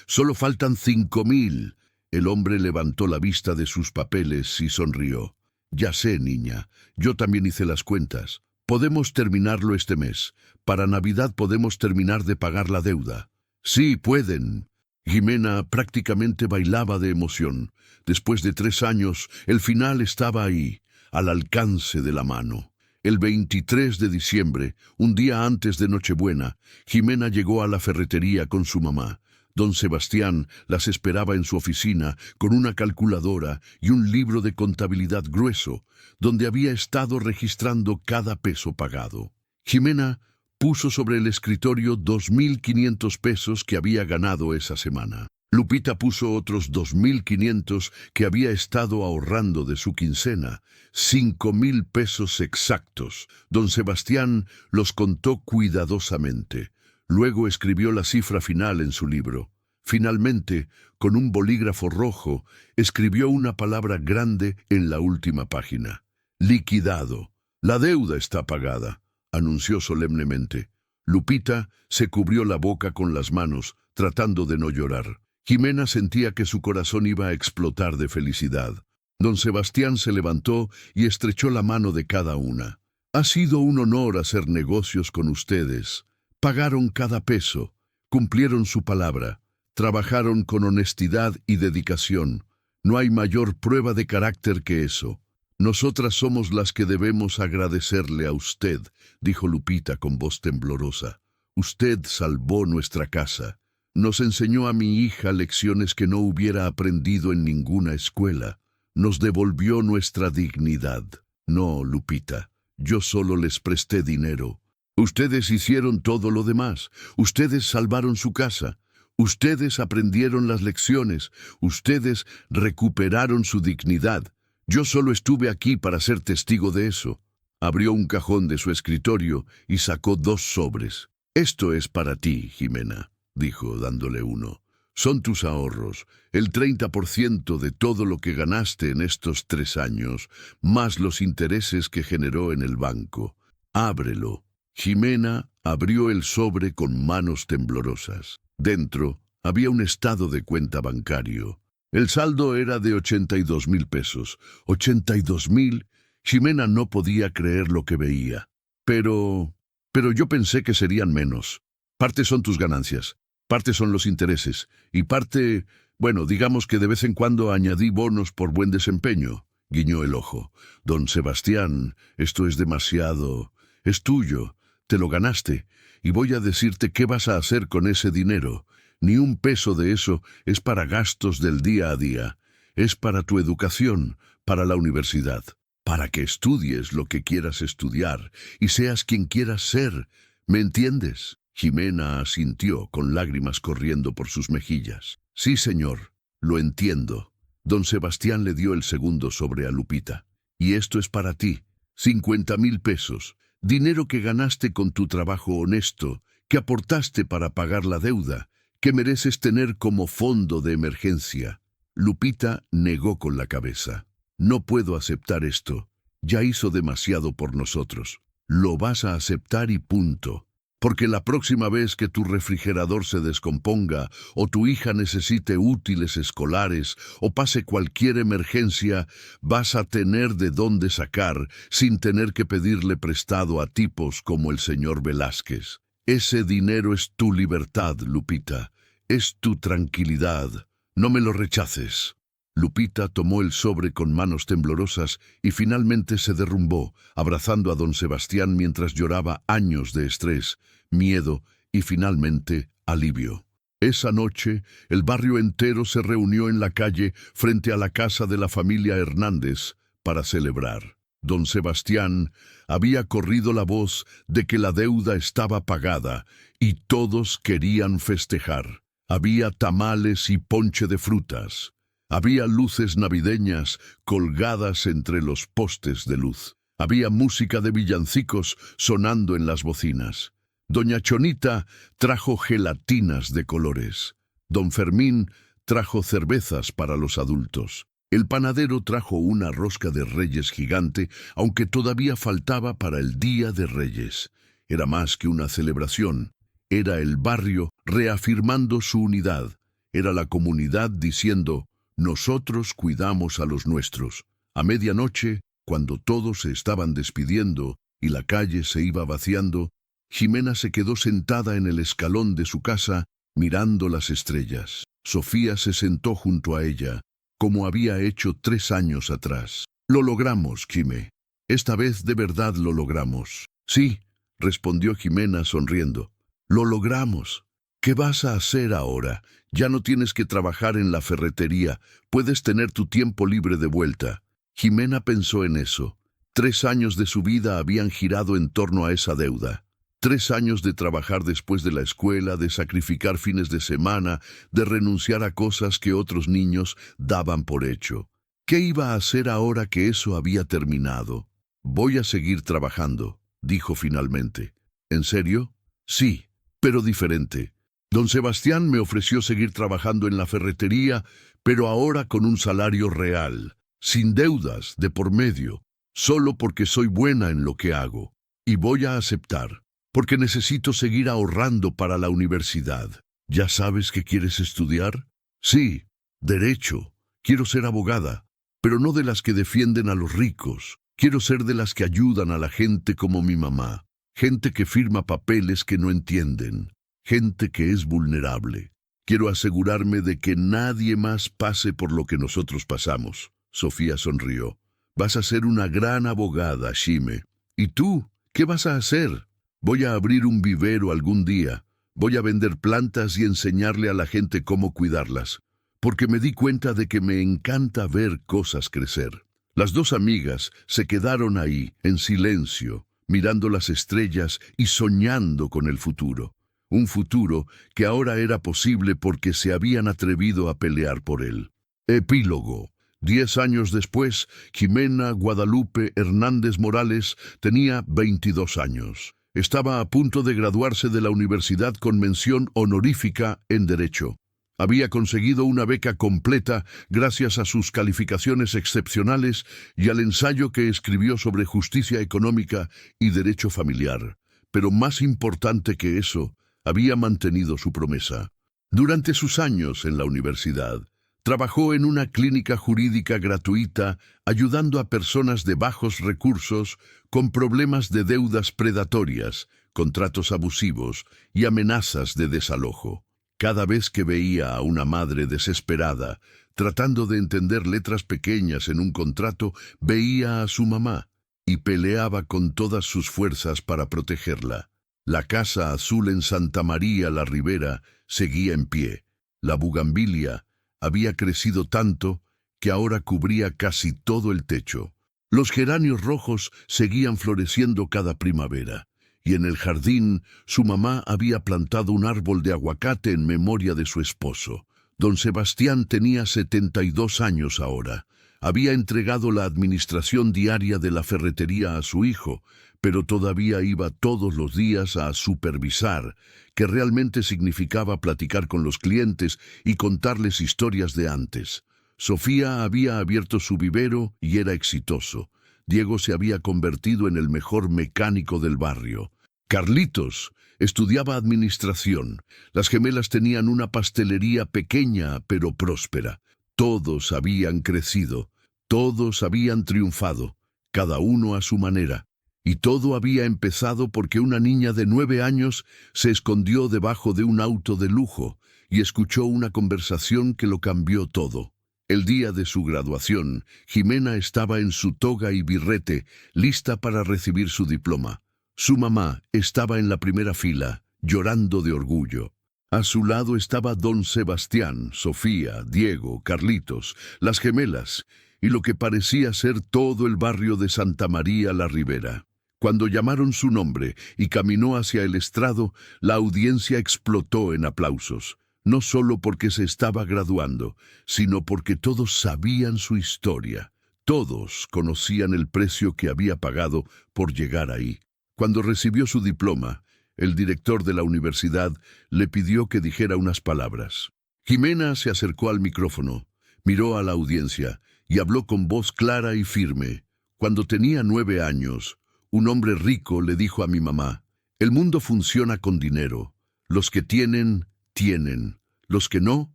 solo faltan 5,000». El hombre levantó la vista de sus papeles y sonrió. «Ya sé, niña, yo también hice las cuentas. Podemos terminarlo este mes. Para Navidad podemos terminar de pagar la deuda». «Sí, pueden». Ximena prácticamente bailaba de emoción. Después de 3 años, el final estaba ahí, al alcance de la mano. El 23 de diciembre, un día antes de Nochebuena, Ximena llegó a la ferretería con su mamá. Don Sebastián las esperaba en su oficina con una calculadora y un libro de contabilidad grueso, donde había estado registrando cada peso pagado. Ximena puso sobre el escritorio 2,500 pesos que había ganado esa semana. Lupita puso otros 2,500 que había estado ahorrando de su quincena. 5,000 pesos exactos. Don Sebastián los contó cuidadosamente. Luego escribió la cifra final en su libro. Finalmente, con un bolígrafo rojo, escribió una palabra grande en la última página. «Liquidado. La deuda está pagada», anunció solemnemente. Lupita se cubrió la boca con las manos, tratando de no llorar. Ximena sentía que su corazón iba a explotar de felicidad. Don Sebastián se levantó y estrechó la mano de cada una. «Ha sido un honor hacer negocios con ustedes. Pagaron cada peso, cumplieron su palabra, trabajaron con honestidad y dedicación. No hay mayor prueba de carácter que eso. Nosotras somos las que debemos agradecerle a usted», dijo Lupita con voz temblorosa. «Usted salvó nuestra casa. Nos enseñó a mi hija lecciones que no hubiera aprendido en ninguna escuela. Nos devolvió nuestra dignidad». «No, Lupita, yo solo les presté dinero. Ustedes hicieron todo lo demás. Ustedes salvaron su casa. Ustedes aprendieron las lecciones. Ustedes recuperaron su dignidad. Yo solo estuve aquí para ser testigo de eso». Abrió un cajón de su escritorio y sacó 2 sobres. «Esto es para ti, Ximena», dijo, dándole uno. «Son tus ahorros, el 30% de todo lo que ganaste en estos 3 años, más los intereses que generó en el banco. Ábrelo». Ximena abrió el sobre con manos temblorosas. Dentro había un estado de cuenta bancario. El saldo era de 82,000 pesos. 82,000. Ximena no podía creer lo que veía. Pero yo pensé que serían menos. Parte son tus ganancias, parte son los intereses, y parte, bueno, digamos que de vez en cuando añadí bonos por buen desempeño. Guiñó el ojo. «Don Sebastián, esto es demasiado. Es tuyo. Te lo ganaste, y voy a decirte qué vas a hacer con ese dinero. Ni un peso de eso es para gastos del día a día. Es para tu educación, para la universidad, para que estudies lo que quieras estudiar y seas quien quieras ser. ¿Me entiendes?» Ximena asintió con lágrimas corriendo por sus mejillas. «Sí, señor, lo entiendo». Don Sebastián le dio el segundo sobre a Lupita. Y esto es para ti, 50,000 pesos, dinero que ganaste con tu trabajo honesto, que aportaste para pagar la deuda, que mereces tener como fondo de emergencia. Lupita negó con la cabeza. No puedo aceptar esto. Ya hizo demasiado por nosotros. Lo vas a aceptar y punto. Porque la próxima vez que tu refrigerador se descomponga, o tu hija necesite útiles escolares, o pase cualquier emergencia, vas a tener de dónde sacar, sin tener que pedirle prestado a tipos como el señor Velázquez. Ese dinero es tu libertad, Lupita. Es tu tranquilidad. No me lo rechaces. Lupita tomó el sobre con manos temblorosas y finalmente se derrumbó, abrazando a don Sebastián mientras lloraba años de estrés, miedo y finalmente alivio. Esa noche, el barrio entero se reunió en la calle frente a la casa de la familia Hernández para celebrar. Don Sebastián había corrido la voz de que la deuda estaba pagada y todos querían festejar. Había tamales y ponche de frutas. Había luces navideñas colgadas entre los postes de luz. Había música de villancicos sonando en las bocinas. Doña Chonita trajo gelatinas de colores. Don Fermín trajo cervezas para los adultos. El panadero trajo una rosca de Reyes gigante, aunque todavía faltaba para el Día de Reyes. Era más que una celebración. Era el barrio reafirmando su unidad. Era la comunidad diciendo: nosotros cuidamos a los nuestros. A medianoche, cuando todos se estaban despidiendo y la calle se iba vaciando, Jimena se quedó sentada en el escalón de su casa mirando las estrellas. Sofía se sentó junto a ella, como había hecho 3 años atrás. Lo logramos, Jimé. Esta vez de verdad lo logramos. Sí, respondió Jimena sonriendo. Lo logramos. ¿Qué vas a hacer ahora? Ya no tienes que trabajar en la ferretería, puedes tener tu tiempo libre de vuelta. Jimena pensó en eso. 3 años de su vida habían girado en torno a esa deuda. 3 años de trabajar después de la escuela, de sacrificar fines de semana, de renunciar a cosas que otros niños daban por hecho. ¿Qué iba a hacer ahora que eso había terminado? Voy a seguir trabajando, dijo finalmente. ¿En serio? Sí, pero diferente. Don Sebastián me ofreció seguir trabajando en la ferretería, pero ahora con un salario real, sin deudas de por medio, solo porque soy buena en lo que hago. Y voy a aceptar, porque necesito seguir ahorrando para la universidad. ¿Ya sabes qué quieres estudiar? Sí, derecho. Quiero ser abogada, pero no de las que defienden a los ricos. Quiero ser de las que ayudan a la gente como mi mamá. Gente que firma papeles que no entienden. Gente que es vulnerable. Quiero asegurarme de que nadie más pase por lo que nosotros pasamos. Sofía sonrió. Vas a ser una gran abogada, Shime. ¿Y tú? ¿Qué vas a hacer? Voy a abrir un vivero algún día. Voy a vender plantas y enseñarle a la gente cómo cuidarlas. Porque me di cuenta de que me encanta ver cosas crecer. Las 2 amigas se quedaron ahí, en silencio, mirando las estrellas y soñando con el futuro. Un futuro que ahora era posible porque se habían atrevido a pelear por él. Epílogo. 10 años después, Jimena Guadalupe Hernández Morales tenía 22 años. Estaba a punto de graduarse de la universidad con mención honorífica en Derecho. Había conseguido una beca completa gracias a sus calificaciones excepcionales y al ensayo que escribió sobre justicia económica y derecho familiar. Pero más importante que eso, había mantenido su promesa. Durante sus años en la universidad, trabajó en una clínica jurídica gratuita ayudando a personas de bajos recursos con problemas de deudas predatorias, contratos abusivos y amenazas de desalojo. Cada vez que veía a una madre desesperada, tratando de entender letras pequeñas en un contrato, veía a su mamá y peleaba con todas sus fuerzas para protegerla. La casa azul en Santa María la Ribera seguía en pie. La bugambilia había crecido tanto que ahora cubría casi todo el techo. Los geranios rojos seguían floreciendo cada primavera. Y en el jardín su mamá había plantado un árbol de aguacate en memoria de su esposo. Don Sebastián tenía 72 años ahora. Había entregado la administración diaria de la ferretería a su hijo, pero todavía iba todos los días a supervisar, que realmente significaba platicar con los clientes y contarles historias de antes. Sofía había abierto su vivero y era exitoso. Diego se había convertido en el mejor mecánico del barrio. Carlitos estudiaba administración. Las gemelas tenían una pastelería pequeña pero próspera. Todos habían crecido, todos habían triunfado, cada uno a su manera. Y todo había empezado porque una niña de 9 años se escondió debajo de un auto de lujo y escuchó una conversación que lo cambió todo. El día de su graduación, Jimena estaba en su toga y birrete, lista para recibir su diploma. Su mamá estaba en la primera fila, llorando de orgullo. A su lado estaba don Sebastián, Sofía, Diego, Carlitos, las gemelas, y lo que parecía ser todo el barrio de Santa María la Ribera. Cuando llamaron su nombre y caminó hacia el estrado, la audiencia explotó en aplausos, no solo porque se estaba graduando, sino porque todos sabían su historia. Todos conocían el precio que había pagado por llegar ahí. Cuando recibió su diploma, el director de la universidad le pidió que dijera unas palabras. Jimena se acercó al micrófono, miró a la audiencia y habló con voz clara y firme. Cuando tenía 9 años, un hombre rico le dijo a mi mamá: «El mundo funciona con dinero. Los que tienen, tienen. Los que no,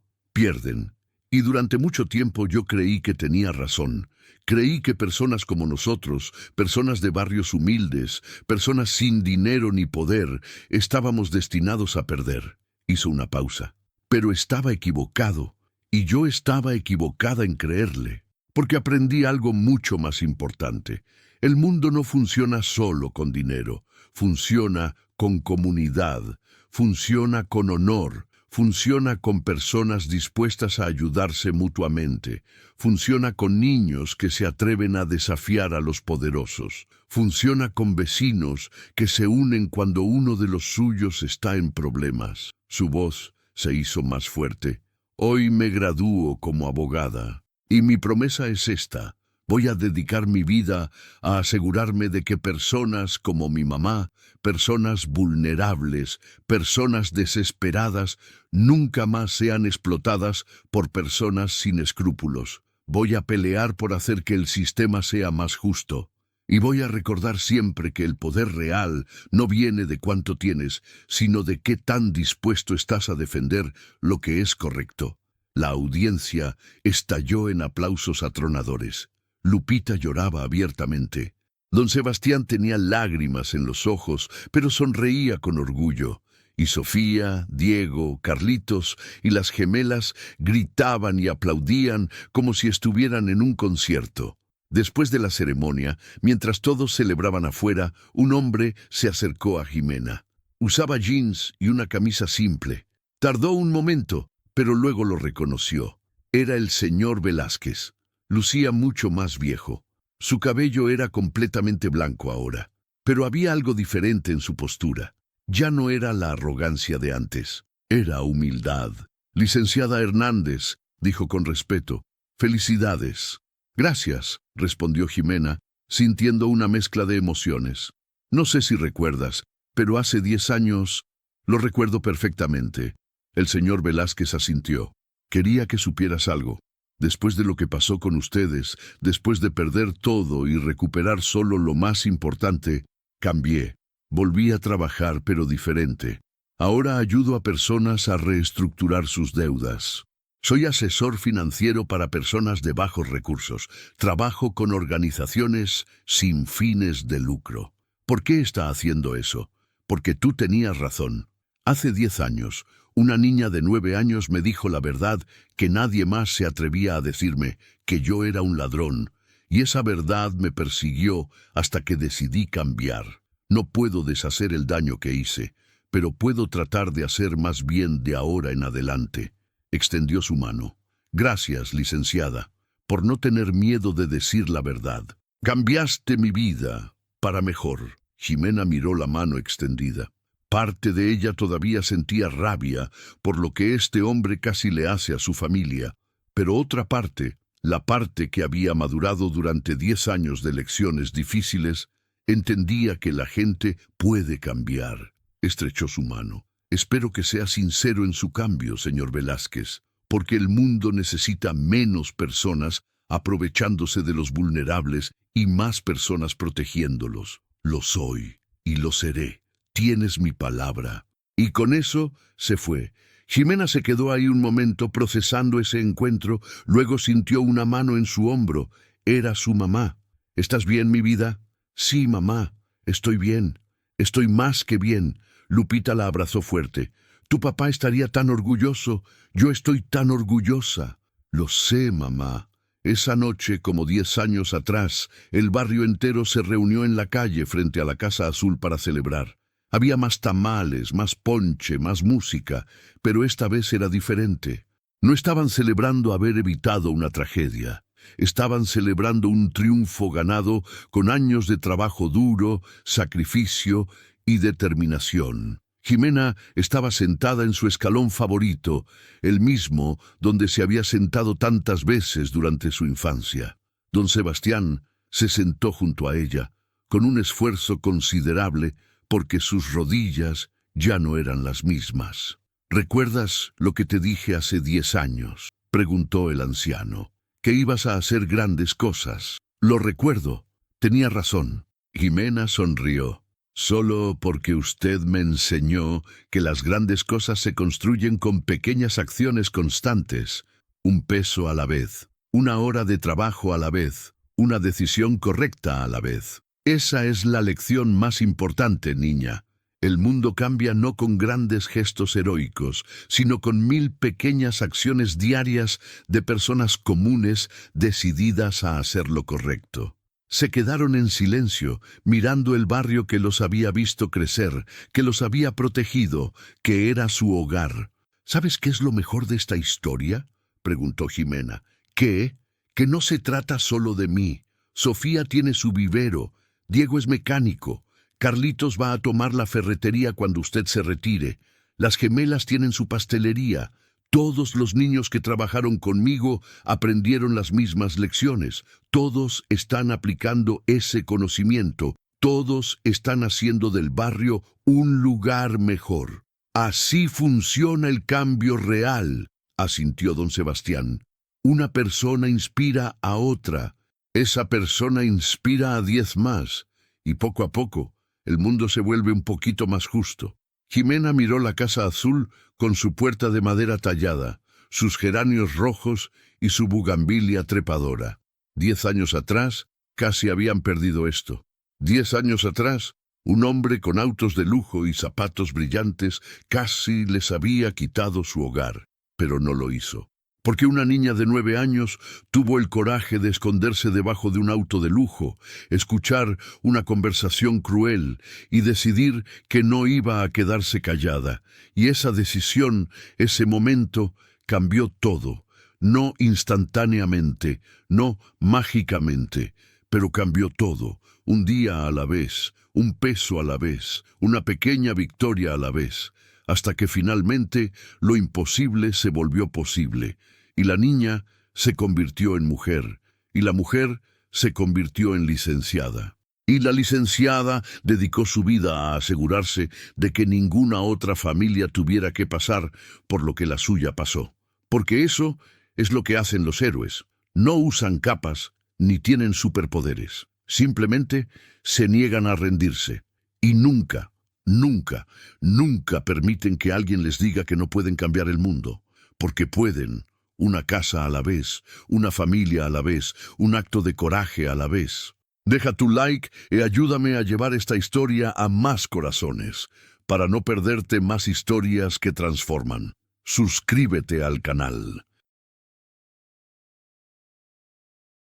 pierden». Y durante mucho tiempo yo creí que tenía razón. Creí que personas como nosotros, personas de barrios humildes, personas sin dinero ni poder, estábamos destinados a perder. Hizo una pausa. Pero estaba equivocado, y yo estaba equivocada en creerle, porque aprendí algo mucho más importante. El mundo no funciona solo con dinero, funciona con comunidad, funciona con honor, funciona con personas dispuestas a ayudarse mutuamente, funciona con niños que se atreven a desafiar a los poderosos, funciona con vecinos que se unen cuando uno de los suyos está en problemas. Su voz se hizo más fuerte. Hoy me gradúo como abogada, y mi promesa es esta. Voy a dedicar mi vida a asegurarme de que personas como mi mamá, personas vulnerables, personas desesperadas, nunca más sean explotadas por personas sin escrúpulos. Voy a pelear por hacer que el sistema sea más justo. Y voy a recordar siempre que el poder real no viene de cuánto tienes, sino de qué tan dispuesto estás a defender lo que es correcto. La audiencia estalló en aplausos atronadores. Lupita lloraba abiertamente. Don Sebastián tenía lágrimas en los ojos, pero sonreía con orgullo. Y Sofía, Diego, Carlitos y las gemelas gritaban y aplaudían como si estuvieran en un concierto. Después de la ceremonia, mientras todos celebraban afuera, un hombre se acercó a Jimena. Usaba jeans y una camisa simple. Tardó un momento, pero luego lo reconoció. Era el señor Velázquez. Lucía mucho más viejo. Su cabello era completamente blanco ahora, pero había algo diferente en su postura. Ya no era la arrogancia de antes, era humildad. «Licenciada Hernández», dijo con respeto, «felicidades». «Gracias», respondió Jimena, sintiendo una mezcla de emociones. «No sé si recuerdas, pero hace 10 años...» «Lo recuerdo perfectamente». El señor Velázquez asintió. «Quería que supieras algo. Después de lo que pasó con ustedes, después de perder todo y recuperar solo lo más importante, cambié. Volví a trabajar, pero diferente. Ahora ayudo a personas a reestructurar sus deudas. Soy asesor financiero para personas de bajos recursos. Trabajo con organizaciones sin fines de lucro». «¿Por qué está haciendo eso?» «Porque tú tenías razón. Hace 10 años, una niña de 9 años me dijo la verdad que nadie más se atrevía a decirme, que yo era un ladrón, y esa verdad me persiguió hasta que decidí cambiar. No puedo deshacer el daño que hice, pero puedo tratar de hacer más bien de ahora en adelante». Extendió su mano. «Gracias, licenciada, por no tener miedo de decir la verdad. Cambiaste mi vida para mejor». Jimena miró la mano extendida. Parte de ella todavía sentía rabia por lo que este hombre casi le hace a su familia, pero otra parte, la parte que había madurado durante 10 años de lecciones difíciles, entendía que la gente puede cambiar. Estrechó su mano. Espero que sea sincero en su cambio, señor Velázquez, porque el mundo necesita menos personas aprovechándose de los vulnerables y más personas protegiéndolos. Lo soy y lo seré. Tienes mi palabra. Y con eso se fue. Ximena se quedó ahí un momento procesando ese encuentro, luego sintió una mano en su hombro. Era su mamá. ¿Estás bien, mi vida? Sí, mamá, estoy bien. Estoy más que bien. Lupita la abrazó fuerte. Tu papá estaría tan orgulloso. Yo estoy tan orgullosa. Lo sé, mamá. Esa noche, como 10 años atrás, el barrio entero se reunió en la calle frente a la Casa Azul para celebrar. Había más tamales, más ponche, más música, pero esta vez era diferente. No estaban celebrando haber evitado una tragedia. Estaban celebrando un triunfo ganado con años de trabajo duro, sacrificio y determinación. Ximena estaba sentada en su escalón favorito, el mismo donde se había sentado tantas veces durante su infancia. Don Sebastián se sentó junto a ella, con un esfuerzo considerable, porque sus rodillas ya no eran las mismas. ¿Recuerdas lo que te dije hace 10 años? Preguntó el anciano. Que ibas a hacer grandes cosas. Lo recuerdo. Tenía razón. Ximena sonrió. Solo porque usted me enseñó que las grandes cosas se construyen con pequeñas acciones constantes, un peso a la vez, una hora de trabajo a la vez, una decisión correcta a la vez. Esa es la lección más importante, niña. El mundo cambia no con grandes gestos heroicos, sino con 1000 pequeñas acciones diarias de personas comunes decididas a hacer lo correcto. Se quedaron en silencio, mirando el barrio que los había visto crecer, que los había protegido, que era su hogar. ¿Sabes qué es lo mejor de esta historia?, preguntó Ximena. ¿Qué? Que no se trata solo de mí. Sofía tiene su vivero, Diego es mecánico, Carlitos va a tomar la ferretería cuando usted se retire, las gemelas tienen su pastelería. Todos los niños que trabajaron conmigo aprendieron las mismas lecciones. Todos están aplicando ese conocimiento. Todos están haciendo del barrio un lugar mejor. Así funciona el cambio real, asintió don Sebastián. Una persona inspira a otra. Esa persona inspira a 10 más. Y poco a poco, el mundo se vuelve un poquito más justo. Ximena miró la Casa Azul con su puerta de madera tallada, sus geranios rojos y su bugambilia trepadora. 10 años atrás, casi habían perdido esto. 10 años atrás, un hombre con autos de lujo y zapatos brillantes casi les había quitado su hogar, pero no lo hizo. Porque una niña de 9 años tuvo el coraje de esconderse debajo de un auto de lujo, escuchar una conversación cruel y decidir que no iba a quedarse callada. Y esa decisión, ese momento, cambió todo. No instantáneamente, no mágicamente, pero cambió todo. Un día a la vez, un peso a la vez, una pequeña victoria a la vez, hasta que finalmente lo imposible se volvió posible, y la niña se convirtió en mujer, y la mujer se convirtió en licenciada. Y la licenciada dedicó su vida a asegurarse de que ninguna otra familia tuviera que pasar por lo que la suya pasó. Porque eso es lo que hacen los héroes. No usan capas ni tienen superpoderes. Simplemente se niegan a rendirse. Y nunca, nunca, nunca permiten que alguien les diga que no pueden cambiar el mundo. Porque pueden. Una casa a la vez, una familia a la vez, un acto de coraje a la vez. Deja tu like y ayúdame a llevar esta historia a más corazones, para no perderte más historias que transforman. Suscríbete al canal.